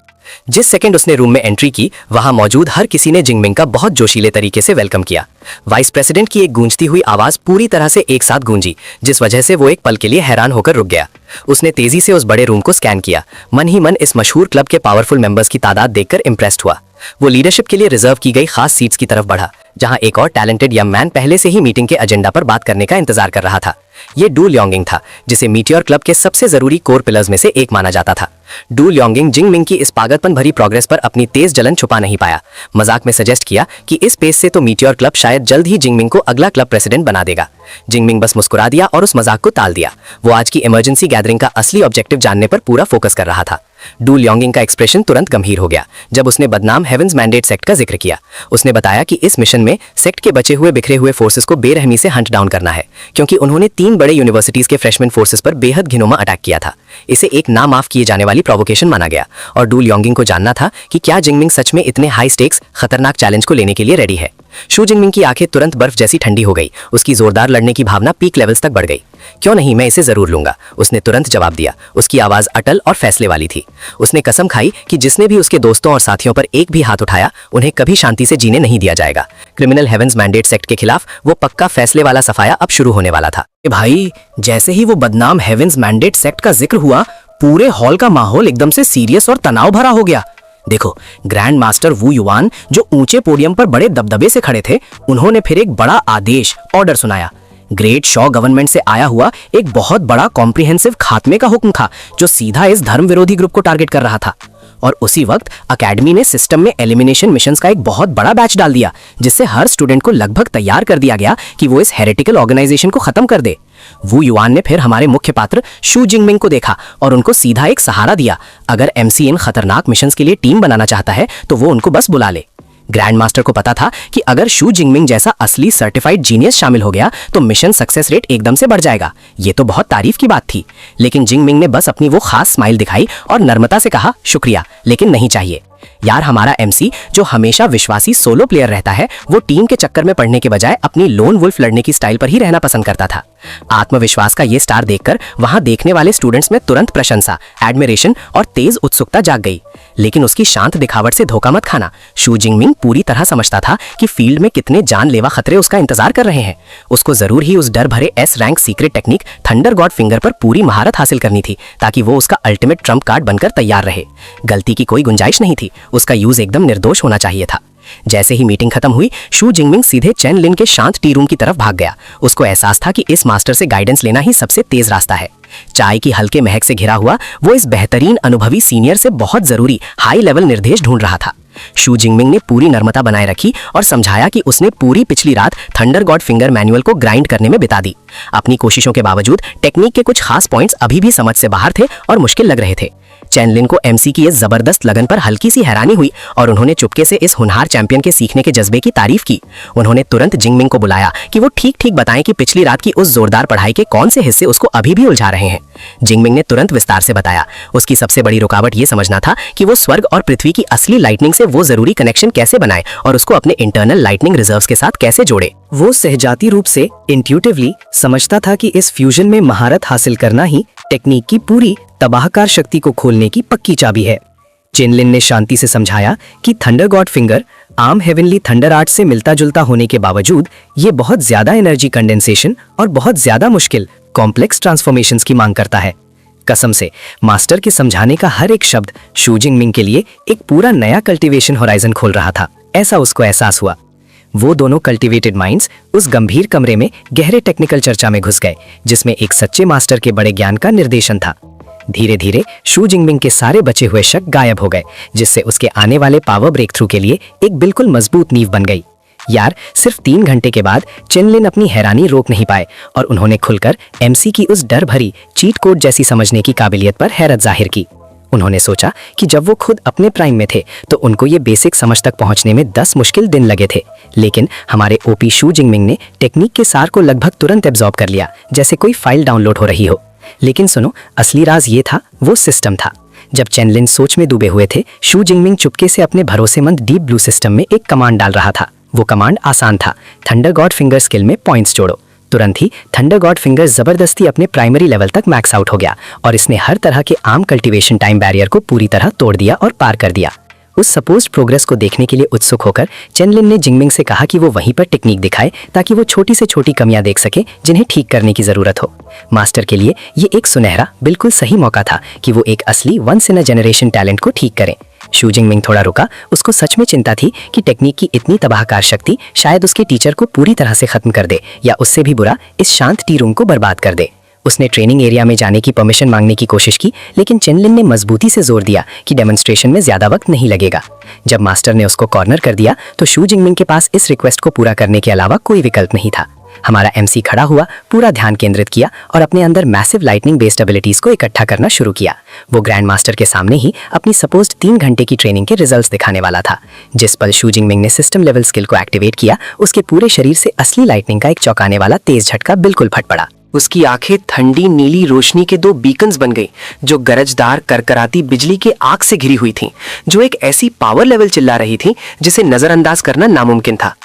जिस सेकंड उसने रूम में एंट्री की, वहां मौजूद हर किसी ने जिंगमिंग का बहुत जोशीले तरीके से वेलकम किया। वाइस प्रेसिडेंट की एक गूंजती हुई आवाज पूरी तरह से एक साथ गूंजी, जिस वजह से वो एक पल के लिए हैरान होकर रुक गया। उसने तेजी से उस बड़े रूम को स्कैन किया। मन ही मन इस मशहूर क्लब के पावरफुल मेंबर्स की तादाद देखकर इंप्रेस्ड हुआ। वो लीडरशिप के लिए रिजर्व की गई खास सीट्स की तरफ बढ़ा, जहां एक और टैलेंटेड यंग मैन पहले से ही मीटिंग के एजेंडा पर बात करने का इंतजार कर रहा था। ये डू ल्योंगिंग था, जिसे मीटियोर क्लब के सबसे जरूरी कोर पिलर्स में से एक माना जाता था। डू ल्योंगिंग जिंगमिंग की इस पागलपन भरी प्रोग्रेस पर अपनी तेज जलन छुपा नहीं पाया। मजाक में सजेस्ट किया कि इस पेस से तो मीटियोर क्लब शायद जल्द ही जिंगमिंग को अगला क्लब प्रेसिडेंट बना देगा। जिंगमिंग बस मुस्कुरा दिया और उस मजाक को टाल दिया। वो आज की इमरजेंसी गैदरिंग का असली ऑब्जेक्टिव जानने पर पूरा फोकस कर रहा था। डू ल्योंगिंग का एक्सप्रेशन तुरंत गंभीर हो गया जब उसने बदनाम हेवेंस मैंडेट सेक्ट का जिक्र किया। उसने बताया कि इस मिशन में सेक्ट के बचे हुए बिखरे हुए फोर्सेस को बेरहमी से हंट डाउन करना है, क्योंकि उन्होंने 3 बड़े यूनिवर्सिटीज के फ्रेशमैन फोर्सेस पर बेहद घिनौना अटैक किया था। इसे एक ना माफ किए जाने वाली प्रोवोकेशन माना गया और डू ल्योंगिंग को जानना था कि क्या जिंगमिंग सच में इतने हाई स्टेक्स खतरनाक चैलेंज को लेने के लिए रेडी है। शू जिंगमिंग की आंखें तुरंत बर्फ जैसी ठंडी हो गई। उसकी जोरदार लड़ने की भावना पीक लेवल्स तक बढ़ गई। क्यों नहीं, मैं इसे जरूर लूंगा, उसने तुरंत जवाब दिया। उसकी आवाज अटल और फैसले वाली थी। उसने कसम खाई कि जिसने भी उसके दोस्तों और साथियों पर एक भी हाथ उठाया, उन्हें कभी शांति से जीने नहीं दिया जाएगा। क्रिमिनल हेवेंस मैंडेट सेक्ट के खिलाफ वो पक्का फैसले वाला सफाया अब शुरू होने वाला था। भाई, जैसे ही वो बदनाम हेवेंस मैंडेट सेक्ट का जिक्र हुआ, पूरे हॉल का माहौल एकदम से सीरियस और तनाव भरा हो गया। देखो, ग्रैंड मास्टर वू युआन जो ऊंचे पोडियम पर बड़े दबदबे से खड़े थे, उन्होंने फिर एक बड़ा आदेश ऑर्डर सुनाया। ग्रेट शॉ गवर्नमेंट से आया हुआ एक बहुत बड़ा कॉम्प्रिहेंसिव खात्मे का हुक्म था, जो सीधा इस धर्म विरोधी ग्रुप को टारगेट कर रहा था। और उसी वक्त अकेडमी ने सिस्टम में एलिमिनेशन मिशंस का एक बहुत बड़ा बैच डाल दिया, जिससे हर स्टूडेंट को लगभग तैयार कर दिया गया कि वो इस हेरेटिकल ऑर्गेनाइजेशन को खत्म कर दे। वू युआन ने फिर हमारे मुख्य पात्र शू जिंगमिंग को देखा और उनको सीधा एक सहारा दिया। अगर एमसी इन खतरनाक मिशंस के लिए टीम बनाना चाहता है तो वो उनको बस बुला ले। ग्रैंड मास्टर को पता था कि अगर शू जिंगमिंग जैसा असली सर्टिफाइड जीनियस शामिल हो गया तो मिशन सक्सेस रेट एकदम से बढ़ जाएगा। ये तो बहुत तारीफ की बात थी, लेकिन जिंगमिंग ने बस अपनी वो खास स्माइल दिखाई और नम्रता से कहा, शुक्रिया, लेकिन नहीं चाहिए। यार, हमारा एमसी जो हमेशा विश्वासी सोलो प्लेयर रहता है, वो टीम के चक्कर में पड़ने के बजाय अपनी लोन वुल्फ लड़ने की स्टाइल पर ही रहना पसंद करता था। आत्मविश्वास का ये स्टार देखकर वहां देखने वाले स्टूडेंट्स में तुरंत प्रशंसा, एडमिरेशन और तेज उत्सुकता जाग गई। लेकिन उसकी शांत दिखावट से धोखा मत खाना। शू जिंगमिंग पूरी तरह समझता था कि फील्ड में कितने जानलेवा खतरे उसका इंतजार कर रहे हैं। उसको जरूर ही उस डर भरे S rank secret technique thunder god finger पर पूरी महारत हासिल करनी थी, ताकि वो उसका अल्टीमेट ट्रम्प कार्ड बनकर तैयार रहे। गलती की कोई गुंजाइश नहीं थी, उसका यूज एकदम निर्दोष होना चाहिए था। जैसे ही मीटिंग खत्म हुई, शू जिंगमिंग सीधे चेन लिन के शांत टी रूम की तरफ भाग गया। उसको एहसास था कि इस मास्टर से गाइडेंस लेना ही सबसे तेज रास्ता है। चाय की हल्के महक से घिरा हुआ वो इस बेहतरीन अनुभवी सीनियर से बहुत जरूरी हाई लेवल निर्देश ढूंढ रहा था। शू जिंगमिंग ने पूरी नर्मता बनाए रखी और समझाया कि उसने पूरी पिछली रात थंडर गॉड फिंगर मैनुअल को ग्राइंड करने में बिता दी। अपनी कोशिशों के बावजूद टेक्निक के कुछ खास पॉइंट्स अभी भी समझ से बाहर थे और मुश्किल लग रहे थे। चेन लिन को एमसी की इस जबरदस्त लगन पर हल्की सी हैरानी हुई और उन्होंने चुपके से इस होनहार चैंपियन के सीखने के जज्बे की तारीफ की। उन्होंने तुरंत जिंगमिंग को बुलाया कि वो ठीक ठीक बताएं कि पिछली रात की उस जोरदार पढ़ाई के कौन से हिस्से उसको अभी भी उलझा रहे हैं। जिंगमिंग ने तुरंत विस्तार से बताया। उसकी सबसे बड़ी रुकावट ये समझना था कि वो स्वर्ग और पृथ्वी की असली लाइटनिंग से वो जरूरी कनेक्शन कैसे बनाए और उसको अपने इंटरनल लाइटनिंग रिजर्व्स के साथ कैसे जोड़े। वो सहजाती रूप से इंट्यूटिवली समझता था कि इस फ्यूजन में महारत हासिल करना ही टेक्निक की पूरी तबाहकार शक्ति को खोलने की पक्की चाबी है। चेनलिन ने शांति से समझाया कि थंडर गॉड फिंगर आम हेवनली थंडर आर्ट से मिलता जुलता होने के बावजूद ये बहुत ज्यादा एनर्जी कंडेंसेशन और बहुत ज्यादा मुश्किल कॉम्प्लेक्स ट्रांसफॉर्मेशंस की मांग करता है। कसम से मास्टर के समझाने का हर एक शब्द शू जिंगमिंग के लिए एक पूरा नया कल्टीवेशन होराइजन खोल रहा था, ऐसा उसको एहसास हुआ। वो दोनों कल्टीवेटेड माइंड्स उस गंभीर कमरे में गहरे टेक्निकल चर्चा में घुस गए जिसमें एक सच्चे मास्टर के बड़े ज्ञान का निर्देशन था। धीरे धीरे शू जिंगमिंग के सारे बचे हुए शक गायब हो गए, जिससे उसके आने वाले पावर ब्रेक थ्रू के लिए एक बिल्कुल मजबूत नींव बन गई। यार, सिर्फ 3 घंटे के बाद चेनलिन अपनी हैरानी रोक नहीं पाए और उन्होंने खुलकर एमसी की उस डर भरी चीट कोड जैसी समझने की काबिलियत पर हैरत जाहिर की। उन्होंने सोचा कि जब वो खुद अपने प्राइम में थे तो उनको ये बेसिक समझ तक पहुंचने में 10 मुश्किल दिन लगे थे, लेकिन हमारे ओपी शू जिंगमिंग ने टेक्निक के सार को लगभग तुरंत एब्जॉर्ब कर लिया, जैसे कोई फाइल डाउनलोड हो रही हो। लेकिन सुनो, असली राज ये था, वो सिस्टम था। जब चेनलिन सोच में डूबे हुए थे, शू जिंगमिंग चुपके से अपने भरोसेमंद डीप ब्लू सिस्टम में एक कमांड डाल रहा था। वो कमांड आसान था, थंडर गॉड फिंगर स्किल में पॉइंट्स जोड़ो। तुरंत ही थंडर गॉड फिंगर जबरदस्ती अपने प्राइमरी लेवल तक मैक्स आउट हो गया और इसने हर तरह के आम कल्टीवेशन टाइम बैरियर को पूरी तरह तोड़ दिया और पार कर दिया। उस सपोज्ड प्रोग्रेस को देखने के लिए उत्सुक होकर चेनलिन ने जिंगमिंग से कहा कि वो वहीं पर टेक्निक दिखाए ताकि वो छोटी से छोटी कमियां देख सके जिन्हें ठीक करने की जरूरत हो। मास्टर के लिए ये एक सुनहरा बिल्कुल सही मौका था कि वो एक असली once in a generation talent को ठीक करें। शू जिंगमिंग थोड़ा रुका। उसको सच में चिंता थी कि टेक्निक की इतनी तबाहकार शक्ति शायद उसके टीचर को पूरी तरह से खत्म कर दे या उससे भी बुरा इस शांत टी रूम को बर्बाद कर दे। उसने ट्रेनिंग एरिया में जाने की परमिशन मांगने की कोशिश की, लेकिन चेनलिन ने मजबूती से जोर दिया कि डेमोन्स्ट्रेशन में ज्यादा वक्त नहीं लगेगा। जब मास्टर ने उसको कॉर्नर कर दिया तो शू जिंगमिंग के पास इस रिक्वेस्ट को पूरा करने के अलावा कोई विकल्प नहीं था। हमारा एमसी खड़ा हुआ, पूरा ध्यान केंद्रित किया और अपने अंदर मैसिव लाइटनिंग बेस्ड एबिलिटीज को इकट्ठा करना शुरू किया। वो ग्रैंड मास्टर के सामने ही अपनी सपोज्ड 3 घंटे की ट्रेनिंग के रिजल्ट्स दिखाने वाला था। जिस पल शू जिंगमिंग ने सिस्टम लेवल स्किल को एक्टिवेट किया, उसके पूरे शरीर से असली लाइटनिंग का एक चौंकाने वाला तेज झटका बिल्कुल फट पड़ा। उसकी आंखें ठंडी नीली रोशनी के 2 बीकन्स बन गई जो गरजदार करकराती बिजली के आग से घिरी हुई थीं, जो एक ऐसी पावर लेवल चिल्ला रही थीं जिसे नजरअंदाज करना नामुमकिन था।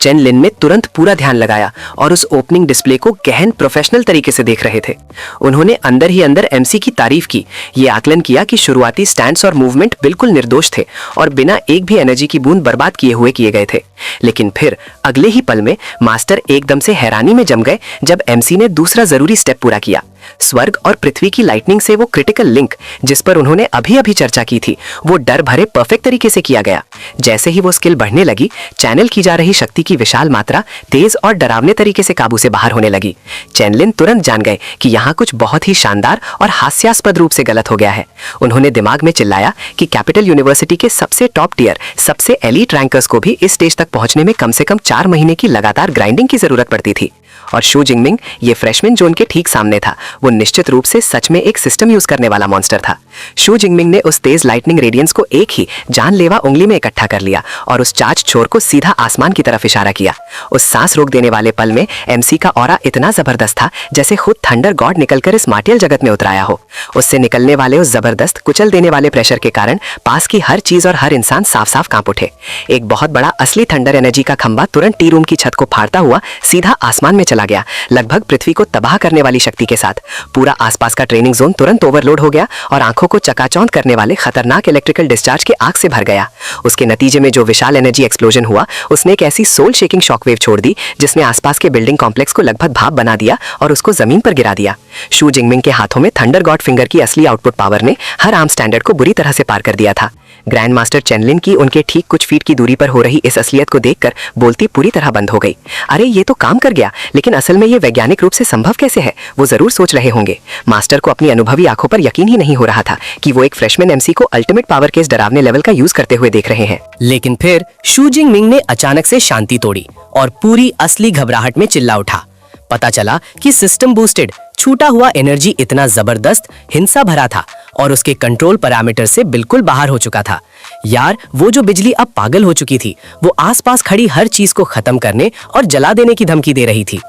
चेनलिन ने तुरंत पूरा ध्यान लगाया और उस ओपनिंग डिस्प्ले को गहन प्रोफेशनल तरीके से देख रहे थे। उन्होंने अंदर ही अंदर एमसी की तारीफ की, ये आकलन किया कि शुरुआती स्टैंड्स और मूवमेंट बिल्कुल निर्दोष थे और बिना एक भी एनर्जी की बूंद बर्बाद किए गए थे। लेकिन फिर अगले ही पल में मास्टर एकदम से हैरानी में जम गए जब एमसी ने दूसरा जरूरी स्टेप पूरा किया। स्वर्ग और पृथ्वी की लाइटनिंग से वो क्रिटिकल लिंक जिस पर उन्होंने अभी चर्चा की थी, वो डर भरे परफेक्ट तरीके से किया गया। जैसे ही वो स्किल बढ़ने लगी, चैनल की जा रही शक्ति की विशाल मात्रा तेज और डरावने तरीके से काबू से बाहर होने लगी। चेनलिन तुरंत जान गए कि यहाँ कुछ बहुत ही शानदार और हास्यास्पद रूप से गलत हो गया है। उन्होंने दिमाग में चिल्लाया कि कैपिटल यूनिवर्सिटी के सबसे टॉप टियर, सबसे एलीट रैंकर्स को भी इस स्टेज तक पहुंचने में कम से कम 4 महीने की लगातार ग्राइंडिंग की जरूरत पड़ती थी। और शू जिंगमिंग ये फ्रेशमैन जोन के ठीक सामने था। वो निश्चित रूप से सच में एक सिस्टम यूज करने वाला मॉन्स्टर था। शू जिंगमिंग ने उस तेज लाइटनिंग रेडियंस को एक ही जानलेवा उंगली में इकट्ठा कर लिया और उस चार्ज छोर को सीधा आसमान की तरफ इशारा किया। उस सांस रोक देने वाले पल में एमसी का ऑरा इतना जबरदस्त था जैसे खुद थंडर गॉड निकलकर इस माटियल जगत में उतराया हो। उससे निकलने वाले उस जबरदस्त कुचल देने वाले प्रेशर के कारण पास की हर चीज और हर इंसान साफ साफ कांप उठे। एक बहुत बड़ा असली थंडर एनर्जी का खंभा तुरंत टी रूम की छत को फाड़ता हुआ सीधा आसमान में चला गया, लगभग पृथ्वी को तबाह करने वाली शक्ति के साथ। पूरा आसपास का ट्रेनिंग जोन तुरंत ओवरलोड हो गया और आंखों को चकाचौंध करने वाले खतरनाक इलेक्ट्रिकल डिस्चार्ज के आग से भर गया। उसके नतीजे में जो विशाल एनर्जी एक्सप्लोजन हुआ, उसने एक ऐसी सोल शेकिंग शॉकवेव छोड़ दी जिसने आसपास के बिल्डिंग कॉम्प्लेक्स को लगभग भाप बना दिया और उसको जमीन पर गिरा दिया। शू जिंगमिंग के हाथों में थंडर गॉड फिंगर की असली आउटपुट पावर ने हर आर्म स्टैंडर्ड को बुरी तरह से पार कर दिया था। ग्रैंड मास्टर चेनलिन की उनके ठीक कुछ फीट की दूरी पर हो रही इस असलियत को देखकर बोलती पूरी तरह बंद हो गई। अरे ये तो काम कर गया, लेकिन असल में ये वैज्ञानिक रूप से संभव कैसे है? वो जरूर सोच रहे होंगे। मास्टर को अपनी अनुभवी आंखों पर यकीन ही नहीं हो रहा था कि वो एक फ्रेशमैन एमसी को अल्टीमेट पावर के इस डरावने लेवल का यूज करते हुए देख रहे हैं। लेकिन फिर शू जिंगमिंग ने अचानक से शांति तोड़ी और पूरी असली घबराहट में चिल्ला उठा। पता चला कि सिस्टम बूस्टेड छूटा हुआ एनर्जी इतना जबरदस्त हिंसा भरा था और उसके कंट्रोल पैरामीटर से बिल्कुल बाहर हो चुका था। यार, वो जो बिजली अब पागल हो चुकी थी, वो आसपास खड़ी हर चीज को खत्म करने और जला देने की धमकी दे रही थी।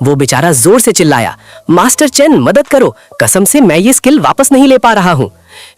वो बेचारा जोर से चिल्लाया, मास्टर चेन मदद करो, कसम से मैं ये स्किल वापस नहीं ले पा रहा हूँ।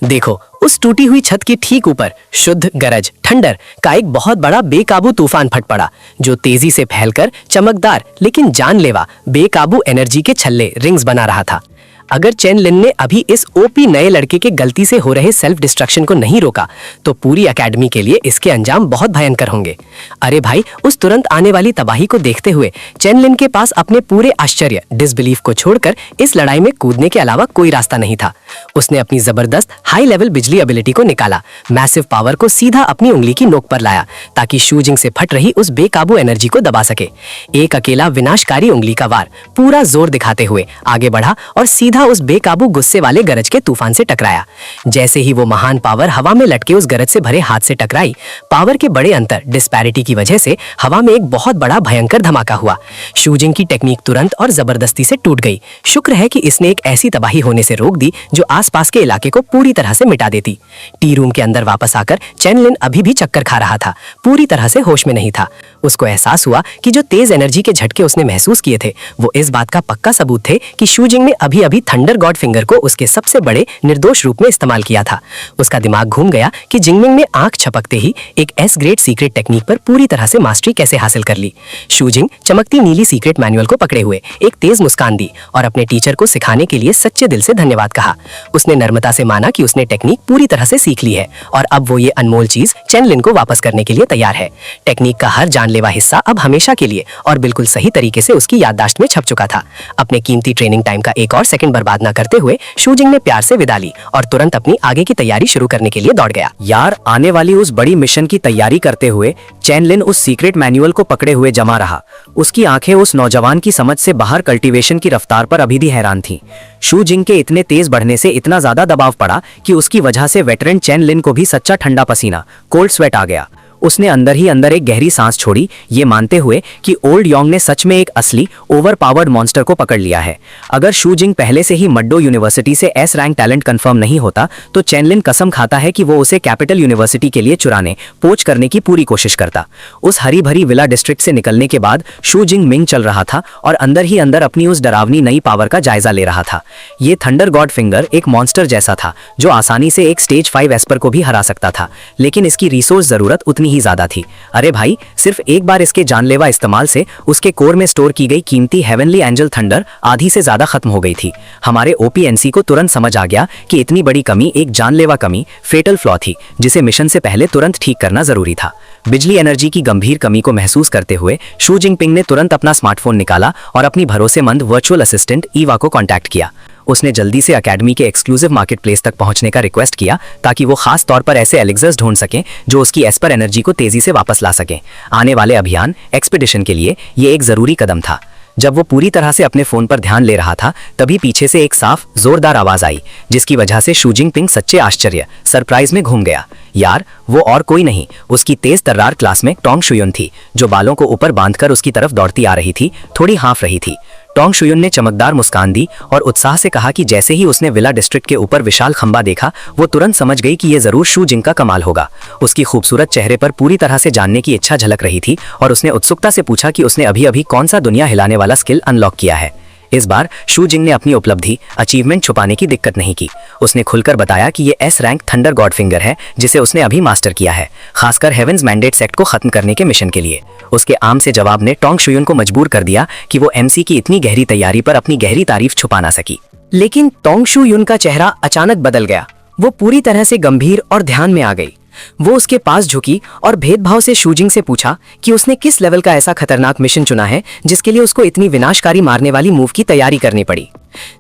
देखो, उस टूटी हुई छत के ठीक ऊपर शुद्ध गरज ठंडर का एक बहुत बड़ा बेकाबू तूफान फट पड़ा, जो तेजी से फैलकर चमकदार लेकिन जानलेवा बेकाबू एनर्जी के छल्ले रिंग्स बना रहा था। अगर चेन लिन ने अभी इस ओपी नए लड़के के गलती से हो रहे सेल्फ डिस्ट्रक्शन को नहीं रोका तो पूरी एकेडमी के लिए इसके अंजाम बहुत भयंकर होंगे। अरे भाई, उस तुरंत आने वाली तबाही को देखते हुए चेन लिन के पास अपने पूरे आश्चर्य डिसबिलीफ को छोड़कर इस लड़ाई में कूदने के अलावा कोई रास्ता नहीं था। उसने अपनी जबरदस्त हाई लेवल बिजली एबिलिटी को निकाला, मैसिव पावर को सीधा अपनी उंगली की नोक पर लाया ताकि शू जिंग से फट रही उस बेकाबू एनर्जी को दबा सके। एक अकेला विनाशकारी उंगली का वार पूरा जोर दिखाते हुए आगे बढ़ा और सीधा उस बेकाबू गुस्से वाले गरज के तूफान से टकराया। जैसे ही वो महान पावर हवा में लटके उस गरज से भरे हाथ से टकराई, पावर के बड़े अंतर डिस्पैरिटी की वजह से हवा में एक बहुत बड़ा भयंकर धमाका हुआ। शू जिंग की टेक्निक तुरंत और जबरदस्ती से टूट गई। शुक्र है कि इसने एक ऐसी तबाही होने से रोक दी जो आसपास के इलाके को पूरी तरह से मिटा देती। टी रूम के अंदर वापस आकर चेन लिन अभी भी चक्कर खा रहा था, पूरी तरह से होश में नहीं था। उसको एहसास हुआ कि जो तेज एनर्जी के झटके उसने महसूस किए थे वो इस बात का पक्का सबूत थे कि शू जिंग ने अभी अभी थंडर गॉड फिंगर को उसके सबसे बड़े निर्दोष रूप में इस्तेमाल किया था। उसका दिमाग घूम गया कि जिंगमिंग ने आंख झपकते ही एक एस ग्रेड सीक्रेट टेक्निक पर पूरी तरह से मास्टरी कैसे हासिल कर ली। शू जिंग चमकती नीली सीक्रेट मैनुअल को पकड़े हुए एक तेज मुस्कान दी और अपने टीचर को सिखाने के लिए सच्चे दिल से धन्यवाद कहा। उसने नम्रता से माना कि उसने टेक्निक पूरी तरह से सीख ली है और अब वो ये अनमोल चीज चेन लिन को वापस करने के लिए तैयार है। टेक्निक का हर जानलेवा हिस्सा अब हमेशा के लिए और बिल्कुल सही तरीके से उसकी याददाश्त में छप चुका था। अपने कीमती ट्रेनिंग टाइम का एक और सेकंड बर्बाद न करते हुए शू जिंग ने प्यार से विदा ली और तुरंत अपनी आगे की तैयारी शुरू करने के लिए दौड़ गया। यार, आने वाली उस बड़ी मिशन की तैयारी करते हुए चेन लिन उस सीक्रेट मैनुअल को पकड़े हुए जमा रहा। उसकी आंखें उस नौजवान की समझ से बाहर कल्टीवेशन की रफ्तार पर अभी भी हैरान थीं। शू जिंग के इतने तेज बढ़ने से इतना ज्यादा दबाव पड़ा कि उसकी वजह से वेटरन चेन लिन को भी सच्चा ठंडा पसीना कोल्ड स्वेट आ गया। उसने अंदर ही अंदर एक गहरी सांस छोड़ी, ये मानते हुए कि ओल्ड योंग ने सच में एक असली ओवर पावर्ड मॉन्स्टर को पकड़ लिया है। अगर शू जिंग पहले से ही मड्डो यूनिवर्सिटी से एस रैंक टैलेंट कंफर्म नहीं होता तो चेन लिन कसम खाता है कि वो उसे कैपिटल यूनिवर्सिटी के लिए चुराने पोच करने की पूरी कोशिश करता। उस हरी भरी विला डिस्ट्रिक्ट से निकलने के बाद शू जिंग मिंग चल रहा था और अंदर ही अंदर अपनी उस डरावनी नई पावर का जायजा ले रहा था। ये थंडर गॉड फिंगर एक मॉन्स्टर जैसा था जो आसानी से एक स्टेज 5 एस्पर को भी हरा सकता था, लेकिन इसकी रिसोर्स जरूरत उतनी ही ज्यादा थी। अरे भाई, सिर्फ एक बार इसके जानलेवा इस्तेमाल से उसके कोर में स्टोर की गई कीमती हेवनली एंजल थंडर आधी से ज्यादा खत्म हो गई थी। हमारे ओपीएनसी को तुरंत समझ आ गया कि इतनी बड़ी कमी एक जानलेवा कमी फेटल फ्लॉ थी जिसे मिशन से पहले तुरंत ठीक करना जरूरी था। बिजली एनर्जी की गंभीर कमी को महसूस करते हुए शू जिंगपिंग ने तुरंत अपना स्मार्टफोन निकाला और अपनी भरोसेमंद वर्चुअल असिस्टेंट ईवा को कांटेक्ट किया। उसने जल्दी से एकेडमी के एक्सक्लूसिव मार्केट प्लेस तक पहुंचने का रिक्वेस्ट किया ताकि वो खास तौर पर ऐसे एलिक्सर्स ढूंढ सकें जो उसकी एस्पर एनर्जी को तेजी से वापस ला सकें। आने वाले अभियान एक्सपीडिशन के लिए ये एक जरूरी कदम था। जब वो पूरी तरह से अपने फोन पर ध्यान ले रहा था तभी पीछे से एक साफ जोरदार आवाज आई जिसकी वजह से शू जिंगपिंग सच्चे आश्चर्य सरप्राइज में घूम गया। यार, वो और कोई नहीं, उसकी तेज तर्रार क्लासमेट टोंग शुयुन थी जो बालों को ऊपर बांधकर उसकी तरफ दौड़ती आ रही थी, थोड़ी हाँफ रही थी। टोंग शुयुन ने चमकदार मुस्कान दी और उत्साह से कहा कि जैसे ही उसने विला डिस्ट्रिक्ट के ऊपर विशाल खंबा देखा वो तुरंत समझ गई कि ये जरूर शू जिंग का कमाल होगा। उसकी खूबसूरत चेहरे पर पूरी तरह से जानने की इच्छा झलक रही थी और उसने उत्सुकता से पूछा कि उसने अभी अभी कौन सा दुनिया हिलाने वाला स्किल अनलॉक किया है। इस बार शू जिंग ने अपनी उपलब्धि अचीवमेंट छुपाने की दिक्कत नहीं की। उसने खुलकर बताया कि ये S rank thunder god finger है जिसे उसने अभी मास्टर किया है, खासकर हेवेंस मैंडेट सेक्ट को खत्म करने के मिशन के लिए। उसके आम से जवाब ने टोंग शुयुन को मजबूर कर दिया कि वो एमसी की इतनी गहरी तैयारी पर अपनी गहरी तारीफ छुपा ना सकी। लेकिन टोंग शुयुन का चेहरा अचानक बदल गया। वो पूरी तरह से गंभीर और ध्यान में आ गई। वो उसके पास झुकी और भेदभाव से शूजिंग से पूछा कि उसने किस लेवल का ऐसा खतरनाक मिशन चुना है जिसके लिए उसको इतनी विनाशकारी मारने वाली मूव की तैयारी करनी पड़ी।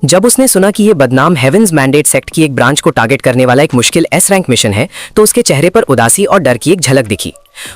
जब उसने सुना कि ये बदनाम हेवेंस मैंडेट सेक्ट की एक ब्रांच को टारगेट करने वाला एक मुश्किल एस रैंक मिशन है तो उसके चेहरे पर उदासी और डर की एक झलक दिखी।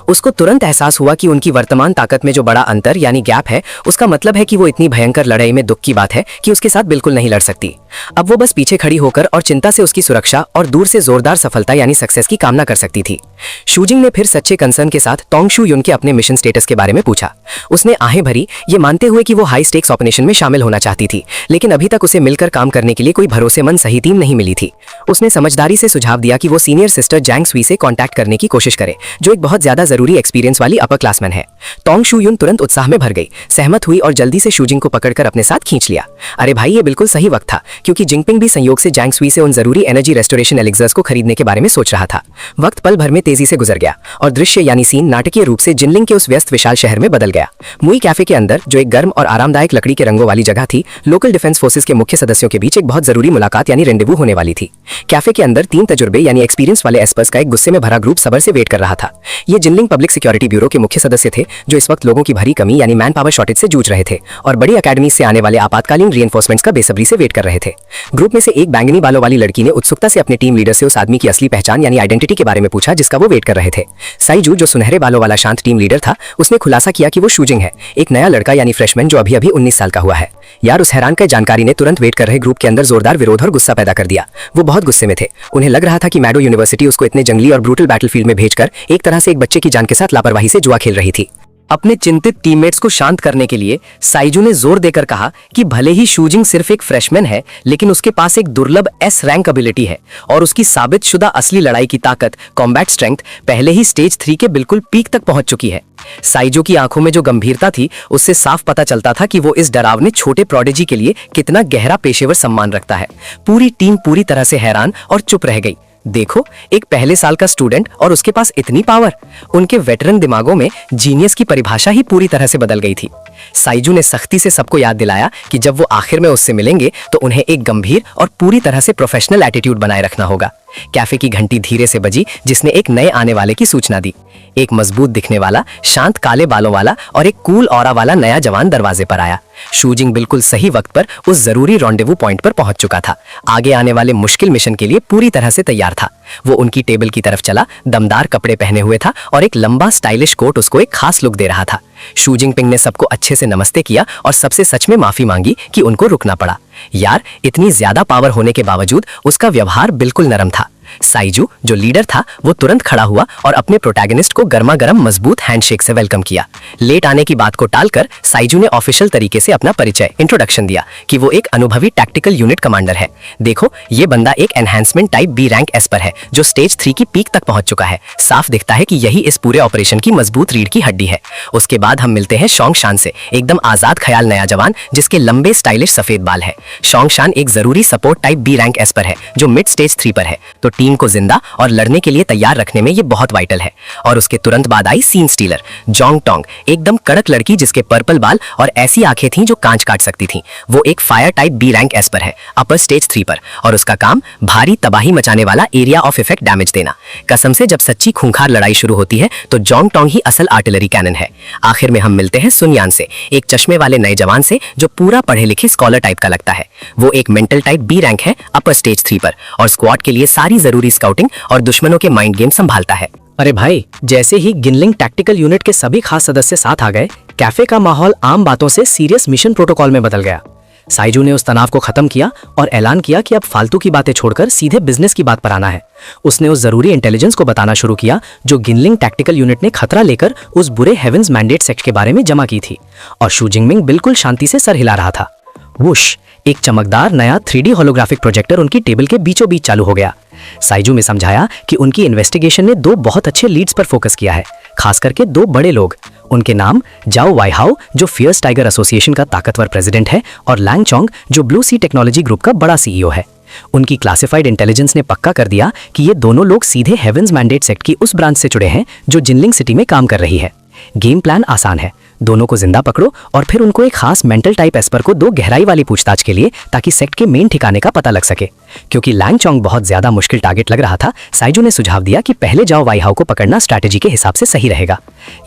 उसको तुरंत एहसास हुआ कि उनकी वर्तमान ताकत में जो बड़ा अंतर यानी गैप है उसका मतलब है कि वो इतनी भयंकर लड़ाई में दुख की बात है कि उसके साथ बिल्कुल नहीं लड़ सकती। अब वो बस पीछे खड़ी होकर और चिंता से उसकी सुरक्षा और दूर से जोरदार सफलता यानी सक्सेस की कामना कर सकती थी। शूजिंग ने फिर सच्चे कंसर्न के साथ तोंग शू युन के अपने मिशन स्टेटस के बारे में पूछा। उसने आहें भरी, ये मानते हुए कि वो हाई स्टेक्स ऑपरेशन में शामिल होना चाहती थी, लेकिन अभी तक उसे मिलकर काम करने के लिए कोई भरोसेमंद सही टीम नहीं मिली थी। उसने समझदारी से सुझाव दिया कि वो सीनियर सिस्टर जैंग सुई से कांटेक्ट करने की कोशिश करे, जो एक बहुत ज्यादा जरूरी एक्सपीरियंस वाली अपर क्लासमैन है। तोंग शू युन तुरंत उत्साह में भर गई, सहमत हुई और जल्दी से शूजिंग को पकड़कर अपने साथ खींच लिया। अरे भाई, ये बिल्कुल सही वक्त था क्योंकि जिंगपिंग भी संयोग से जैंग सुई से उन जरूरी एनर्जी रेस्टोरेशन एलिक्सर्स को खरीदने के बारे में सोच रहा था। वक्त पल भर में तेजी से गुजर गया और दृश्य यानी सीन नाटकीय रूप से जिनलिंग के उस व्यस्त विशाल शहर में बदल गया। मुई कैफे के अंदर, जो एक गर्म और आरामदायक लकड़ी के रंगों वाली जगह थी, लोकल डिफेंस फोर्सेस के मुख्य सदस्यों के बीच एक बहुत जरूरी मुलाकात यानी रेंडेवू होने वाली थी। कैफे के अंदर 3 तजुर्बे यानी एक्सपीरियंस वाले एस्पर्स का एक गुस्से में भरा ग्रुप सबर से वेट कर रहा था। ये जिनलिंग पब्लिक सिक्योरिटी ब्यूरो के मुख्य सदस्य थे जो इस वक्त लोगों की भरी कमी यानी मैन पावर शॉर्टेज से जूझ रहे थे और बड़ी अकेडमी से आने वाले आपातकालीन रीइंफोर्समेंट्स का बेसब्री से वेट कर रहे थे। ग्रुप में से एक बैंगनी बालों वाली लड़की ने उत्सुकता से अपने टीम लीडर से उस आदमी की असली पहचान यानी आइडेंटिटी के बारे में पूछा जिसका वो वेट कर रहे थे। साइजू, जो सुनहरे बालों वाला शांत टीम लीडर था, उसने खुलासा किया कि वो शूजिंग है, एक नया लड़का यानी फ्रेशमैन जो अभी अभी 19 साल का हुआ है। यार, उस हैरान कर जानकारी ने तुरंत वेट कर रहे ग्रुप के अंदर जोरदार विरोध और गुस्सा पैदा कर दिया। वो बहुत गुस्से में थे। उन्हें लग रहा था कि मैडो यूनिवर्सिटी उसको इतने जंगली और ब्रूटल बैटलफील्ड में भेजकर एक तरह से एक बच्चे की जान के साथ लापरवाही से जुआ खेल रही थी। अपने चिंतित टीममेट्स को शांत करने के लिए साइजू ने जोर देकर कहा कि भले ही शूजिंग सिर्फ एक फ्रेशमैन है, लेकिन उसके पास एक दुर्लभ एस रैंक एबिलिटी है और उसकी साबितशुदा असली लड़ाई की ताकत, कॉम्बैट स्ट्रेंथ पहले ही स्टेज 3 के बिल्कुल पीक तक पहुंच चुकी है। साइजू की आंखों में जो गंभीरता थी, उससे साफ पता चलता था कि वो इस डरावने छोटे प्रोडिजी के लिए कितना गहरा पेशेवर सम्मान रखता है। पूरी टीम पूरी तरह से हैरान और चुप रह गई। देखो, एक पहले साल का स्टूडेंट और उसके पास इतनी पावर। उनके वेटरन दिमागों में जीनियस की परिभाषा ही पूरी तरह से बदल गई थी। साइजू ने सख्ती से सबको याद दिलाया कि जब वो आखिर में उससे मिलेंगे तो उन्हें एक गंभीर और पूरी तरह से प्रोफेशनल एटीट्यूड बनाए रखना होगा। कैफे की घंटी धीरे से बजी, जिसने एक नए आने वाले की सूचना दी। एक मजबूत दिखने वाला, शांत काले बालों वाला और एक कूल ऑरा वाला नया जवान दरवाजे पर आया। शूजिंग बिल्कुल सही वक्त पर उस जरूरी रॉन्डेवू पॉइंट पर पहुंच चुका था। आगे आने वाले मुश्किल मिशन के लिए पूरी तरह से तैयार था। वो उनकी टेबल की तरफ चला, दमदार कपड़े पहने हुए था और एक लंबा स्टाइलिश कोट उसको एक खास लुक दे रहा था। शू जिनपिंग ने सबको अच्छे से नमस्ते किया और सबसे सच में माफी मांगी कि उनको रुकना पड़ा। यार, इतनी ज्यादा पावर होने के बावजूद उसका व्यवहार बिल्कुल नरम था। साइजू, जो लीडर था, वो तुरंत खड़ा हुआ और अपने प्रोटैगनिस्ट को गर्मा गर्म मजबूत हैंडशेक से वेलकम किया। लेट आने की बात को टालकर साइजू ने ऑफिशियल तरीके से अपना परिचय, इंट्रोडक्शन दिया कि वो एक अनुभवी टैक्टिकल यूनिट कमांडर है। देखो, ये बंदा एक enhancement type B rank esper है जो स्टेज 3 की पीक तक पहुंच चुका है। साफ दिखता है कि यही इस पूरे ऑपरेशन की मजबूत रीढ़ की हड्डी है। उसके बाद हम मिलते हैं शोंग शान से, एकदम आजाद ख्याल नया जवान जिसके लंबे स्टाइलिश सफेद बाल है। शोंग शान एक जरूरी support type B rank esper है जो मिड स्टेज 3 पर है, तो टीम को जिंदा और लड़ने के लिए तैयार रखने में ये बहुत वाइटल है। और उसके तुरंत बाद I seen stealer Jong Tong, एकदम कड़क लड़की जिसके पर्पल बाल और ऐसी आंखें थीं जो कांच काट सकती थीं। वो एक fire type B rank esper है, अपर स्टेज 3 पर, और उसका काम भारी तबाही मचाने वाला एरिया ऑफ इफेक्ट डैमेज देना। कसम से जब सच्ची खूंखार लड़ाई शुरू होती है तो जोंग टोंग ही असल आर्टिलरी कैनन है। आखिर में हम मिलते हैं सुनयान से, एक चश्मे वाले नए जवान से जो पूरा पढ़े लिखे स्कॉलर टाइप का लगता है। वो एक मेंटल टाइप बी रैंक है, अपर स्टेज 3 पर, और स्क्वाड के लिए सारी जरूरी स्काउटिंग और दुश्मनों के माइंड गेम संभालता है। अरे भाई, जैसे ही गिनलिंग टैक्टिकल यूनिट के सभी खास सदस्य साथ आ गए, कैफे का माहौल आम बातों से सीरियस मिशन प्रोटोकॉल में बदल गया। साइजू ने उस तनाव को खत्म किया और ऐलान किया कि अब फालतू की बातें छोड़कर सीधे बिजनेस की बात पर आना है। उसने उस जरूरी इंटेलिजेंस को बताना शुरू किया जो गिनलिंग टैक्टिकल यूनिट ने खतरा लेकर उस बुरे हेवेंस मैंडेट सेक्ट के बारे में जमा की थी। और शू जिंगमिंग बिल्कुल शांति से सर हिला रहा था। वुश, एक चमकदार नया 3D होलोग्राफिक प्रोजेक्टर उनकी टेबल के बीचों बीच चालू हो गया। साइजू ने समझाया कि उनकी इन्वेस्टिगेशन ने 2 बहुत अच्छे लीड्स पर फोकस किया है, खास करके 2 बड़े लोग। उनके नाम जाओ वाईहाओ, जो फियर्स टाइगर एसोसिएशन का ताकतवर प्रेसिडेंट है, और लैंग चोंग, जो ब्लू सी टेक्नोलॉजी ग्रुप का बड़ा CEO है। उनकी क्लासिफाइड इंटेलिजेंस ने पक्का कर दिया कि ये दोनों लोग सीधे हेवेंस मैंडेट सेक्ट की उस ब्रांच से जुड़े हैं जो जिनलिंग सिटी में काम कर रही है। गेम प्लान आसान है। दोनों को जिंदा पकड़ो और फिर उनको एक खास मेंटल टाइप एस्पर को दो गहराई वाली पूछताछ के लिए, ताकि सेक्ट के मेन ठिकाने का पता लग सके। क्योंकि लैंग चोंग बहुत ज्यादा मुश्किल टारगेट लग रहा था, साइजू ने सुझाव दिया कि पहले जाओ वाई हाउ को पकड़ना स्ट्रैटेजी के हिसाब से सही रहेगा।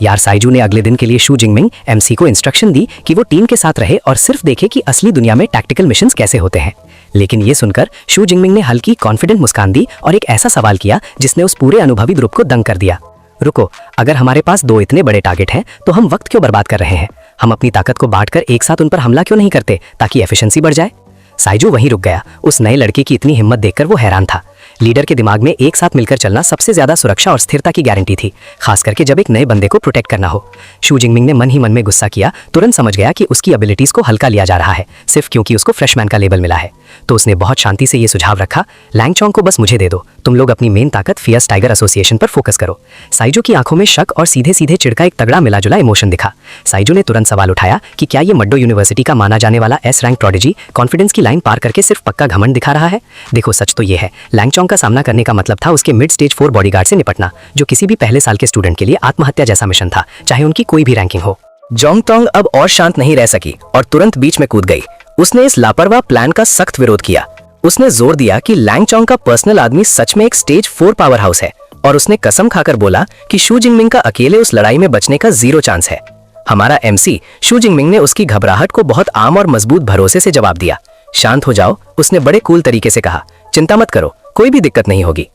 यार, साइजू ने अगले दिन के लिए शू जिंगमिंग एमसी को इंस्ट्रक्शन दी कि वो टीम के साथ रहे और सिर्फ देखे कि असली दुनिया में टैक्टिकल मिशंस कैसे होते हैं। लेकिन ये सुनकर शू जिंगमिंग ने हल्की कॉन्फिडेंट मुस्कान दी और एक ऐसा सवाल किया जिसने उस पूरे अनुभवी ग्रुप को दंग कर दिया। रुको, अगर हमारे पास दो इतने बड़े टारगेट हैं तो हम वक्त क्यों बर्बाद कर रहे हैं? हम अपनी ताकत को बांटकर एक साथ उन पर हमला क्यों नहीं करते ताकि एफिशिएंसी बढ़ जाए? साइजू वहीं रुक गया। उस नए लड़के की इतनी हिम्मत देखकर वो हैरान था। लीडर के दिमाग में एक साथ मिलकर चलना सबसे ज्यादा सुरक्षा और स्थिरता की गारंटी थी, खास करके जब एक नए बंदे को प्रोटेक्ट करना हो। शू जिंगमिंग ने मन ही मन में गुस्सा किया, तुरंत समझ गया कि उसकी एबिलिटीज को हल्का लिया जा रहा है सिर्फ क्योंकि उसको फ्रेशमैन का लेबल मिला है। तो उसने बहुत शांति से ये सुझाव रखा, लैंग चोंग को बस मुझे दे दो, तुम लोग अपनी मेन ताकत फियर्स टाइगर एसोसिएशन पर फोकस करो। साइजू की आंखों में शक और सीधे सीधे चिढ़ का एक तगड़ा मिलाजुला इमोशन दिखा। साइजू ने तुरंत सवाल उठाया कि क्या ये मड्डो यूनिवर्सिटी का माना जाने वाला एस रैंक प्रोडिजी कॉन्फिडेंस की लाइन पार करके सिर्फ पक्का घमंड दिखा रहा है? देखो, सच तो ये है, लैंग चोंग का सामना करने का मतलब था उसके मिड स्टेज 4 बॉडीगार्ड से निपटना, जो किसी भी पहले साल के स्टूडेंट के लिए आत्महत्या जैसा मिशन था, चाहे उनकी कोई भी रैंकिंग हो। जोंग तोंग अब और शांत नहीं रह सकी और तुरंत बीच में कूद गई। उसने इस लापरवाह प्लान का सख्त विरोध किया। उसने जोर दिया कि लैंग चोंग का पर्सनल आदमी सच में एक स्टेज 4 पावर हाउस है और उसने कसम खाकर बोला कि शू जिंगमिंग का अकेले उस लड़ाई में बचने का 0 चांस है। हमारा एमसी शू जिंगमिंग ने उसकी घबराहट को बहुत आम और मजबूत भरोसे से जवाब दिया। शांत हो जाओ, उसने बड़े कूल तरीके से कहा। चिंता मत करो, कोई भी दिक्कत नहीं होगी।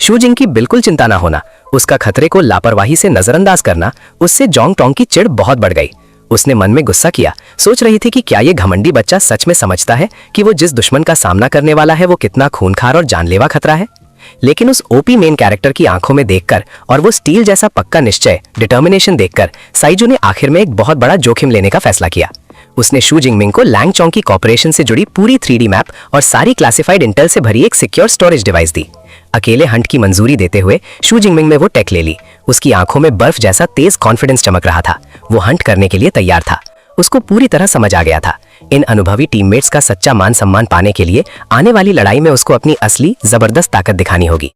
शू जिंग की बिल्कुल चिंता ना होना, उसका खतरे को लापरवाही से नजरअंदाज करना, उससे जोंग टोंग की चिढ़ बहुत बढ़ गई। उसने मन में गुस्सा किया, सोच रही थी कि क्या ये घमंडी बच्चा सच में समझता है कि वो जिस दुश्मन का सामना करने वाला है वो कितना खूंखार और जानलेवा खतरा है। लेकिन उस ओपी मेन कैरेक्टर की आंखों में देखकर और वो स्टील जैसा पक्का निश्चय, डिटर्मिनेशन देखकर साइजू ने आखिर में एक बहुत बड़ा जोखिम लेने का फैसला किया। उसने शू जिंगमिंग को लैंग चोंग की कॉर्पोरेशन से जुड़ी पूरी 3D मैप और सारी क्लासिफाइड इंटेल से भरी एक सिक्योर स्टोरेज डिवाइस दी। अकेले हंट की मंजूरी देते हुए शू जिंगमिंग ने वो टेक ले ली। उसकी आंखों में बर्फ जैसा तेज कॉन्फिडेंस चमक रहा था। वो हंट करने के लिए तैयार था। उसको पूरी तरह समझ आ गया था, इन अनुभवी टीममेट्स का सच्चा मान सम्मान पाने के लिए आने वाली लड़ाई में उसको अपनी असली जबरदस्त ताकत दिखानी होगी।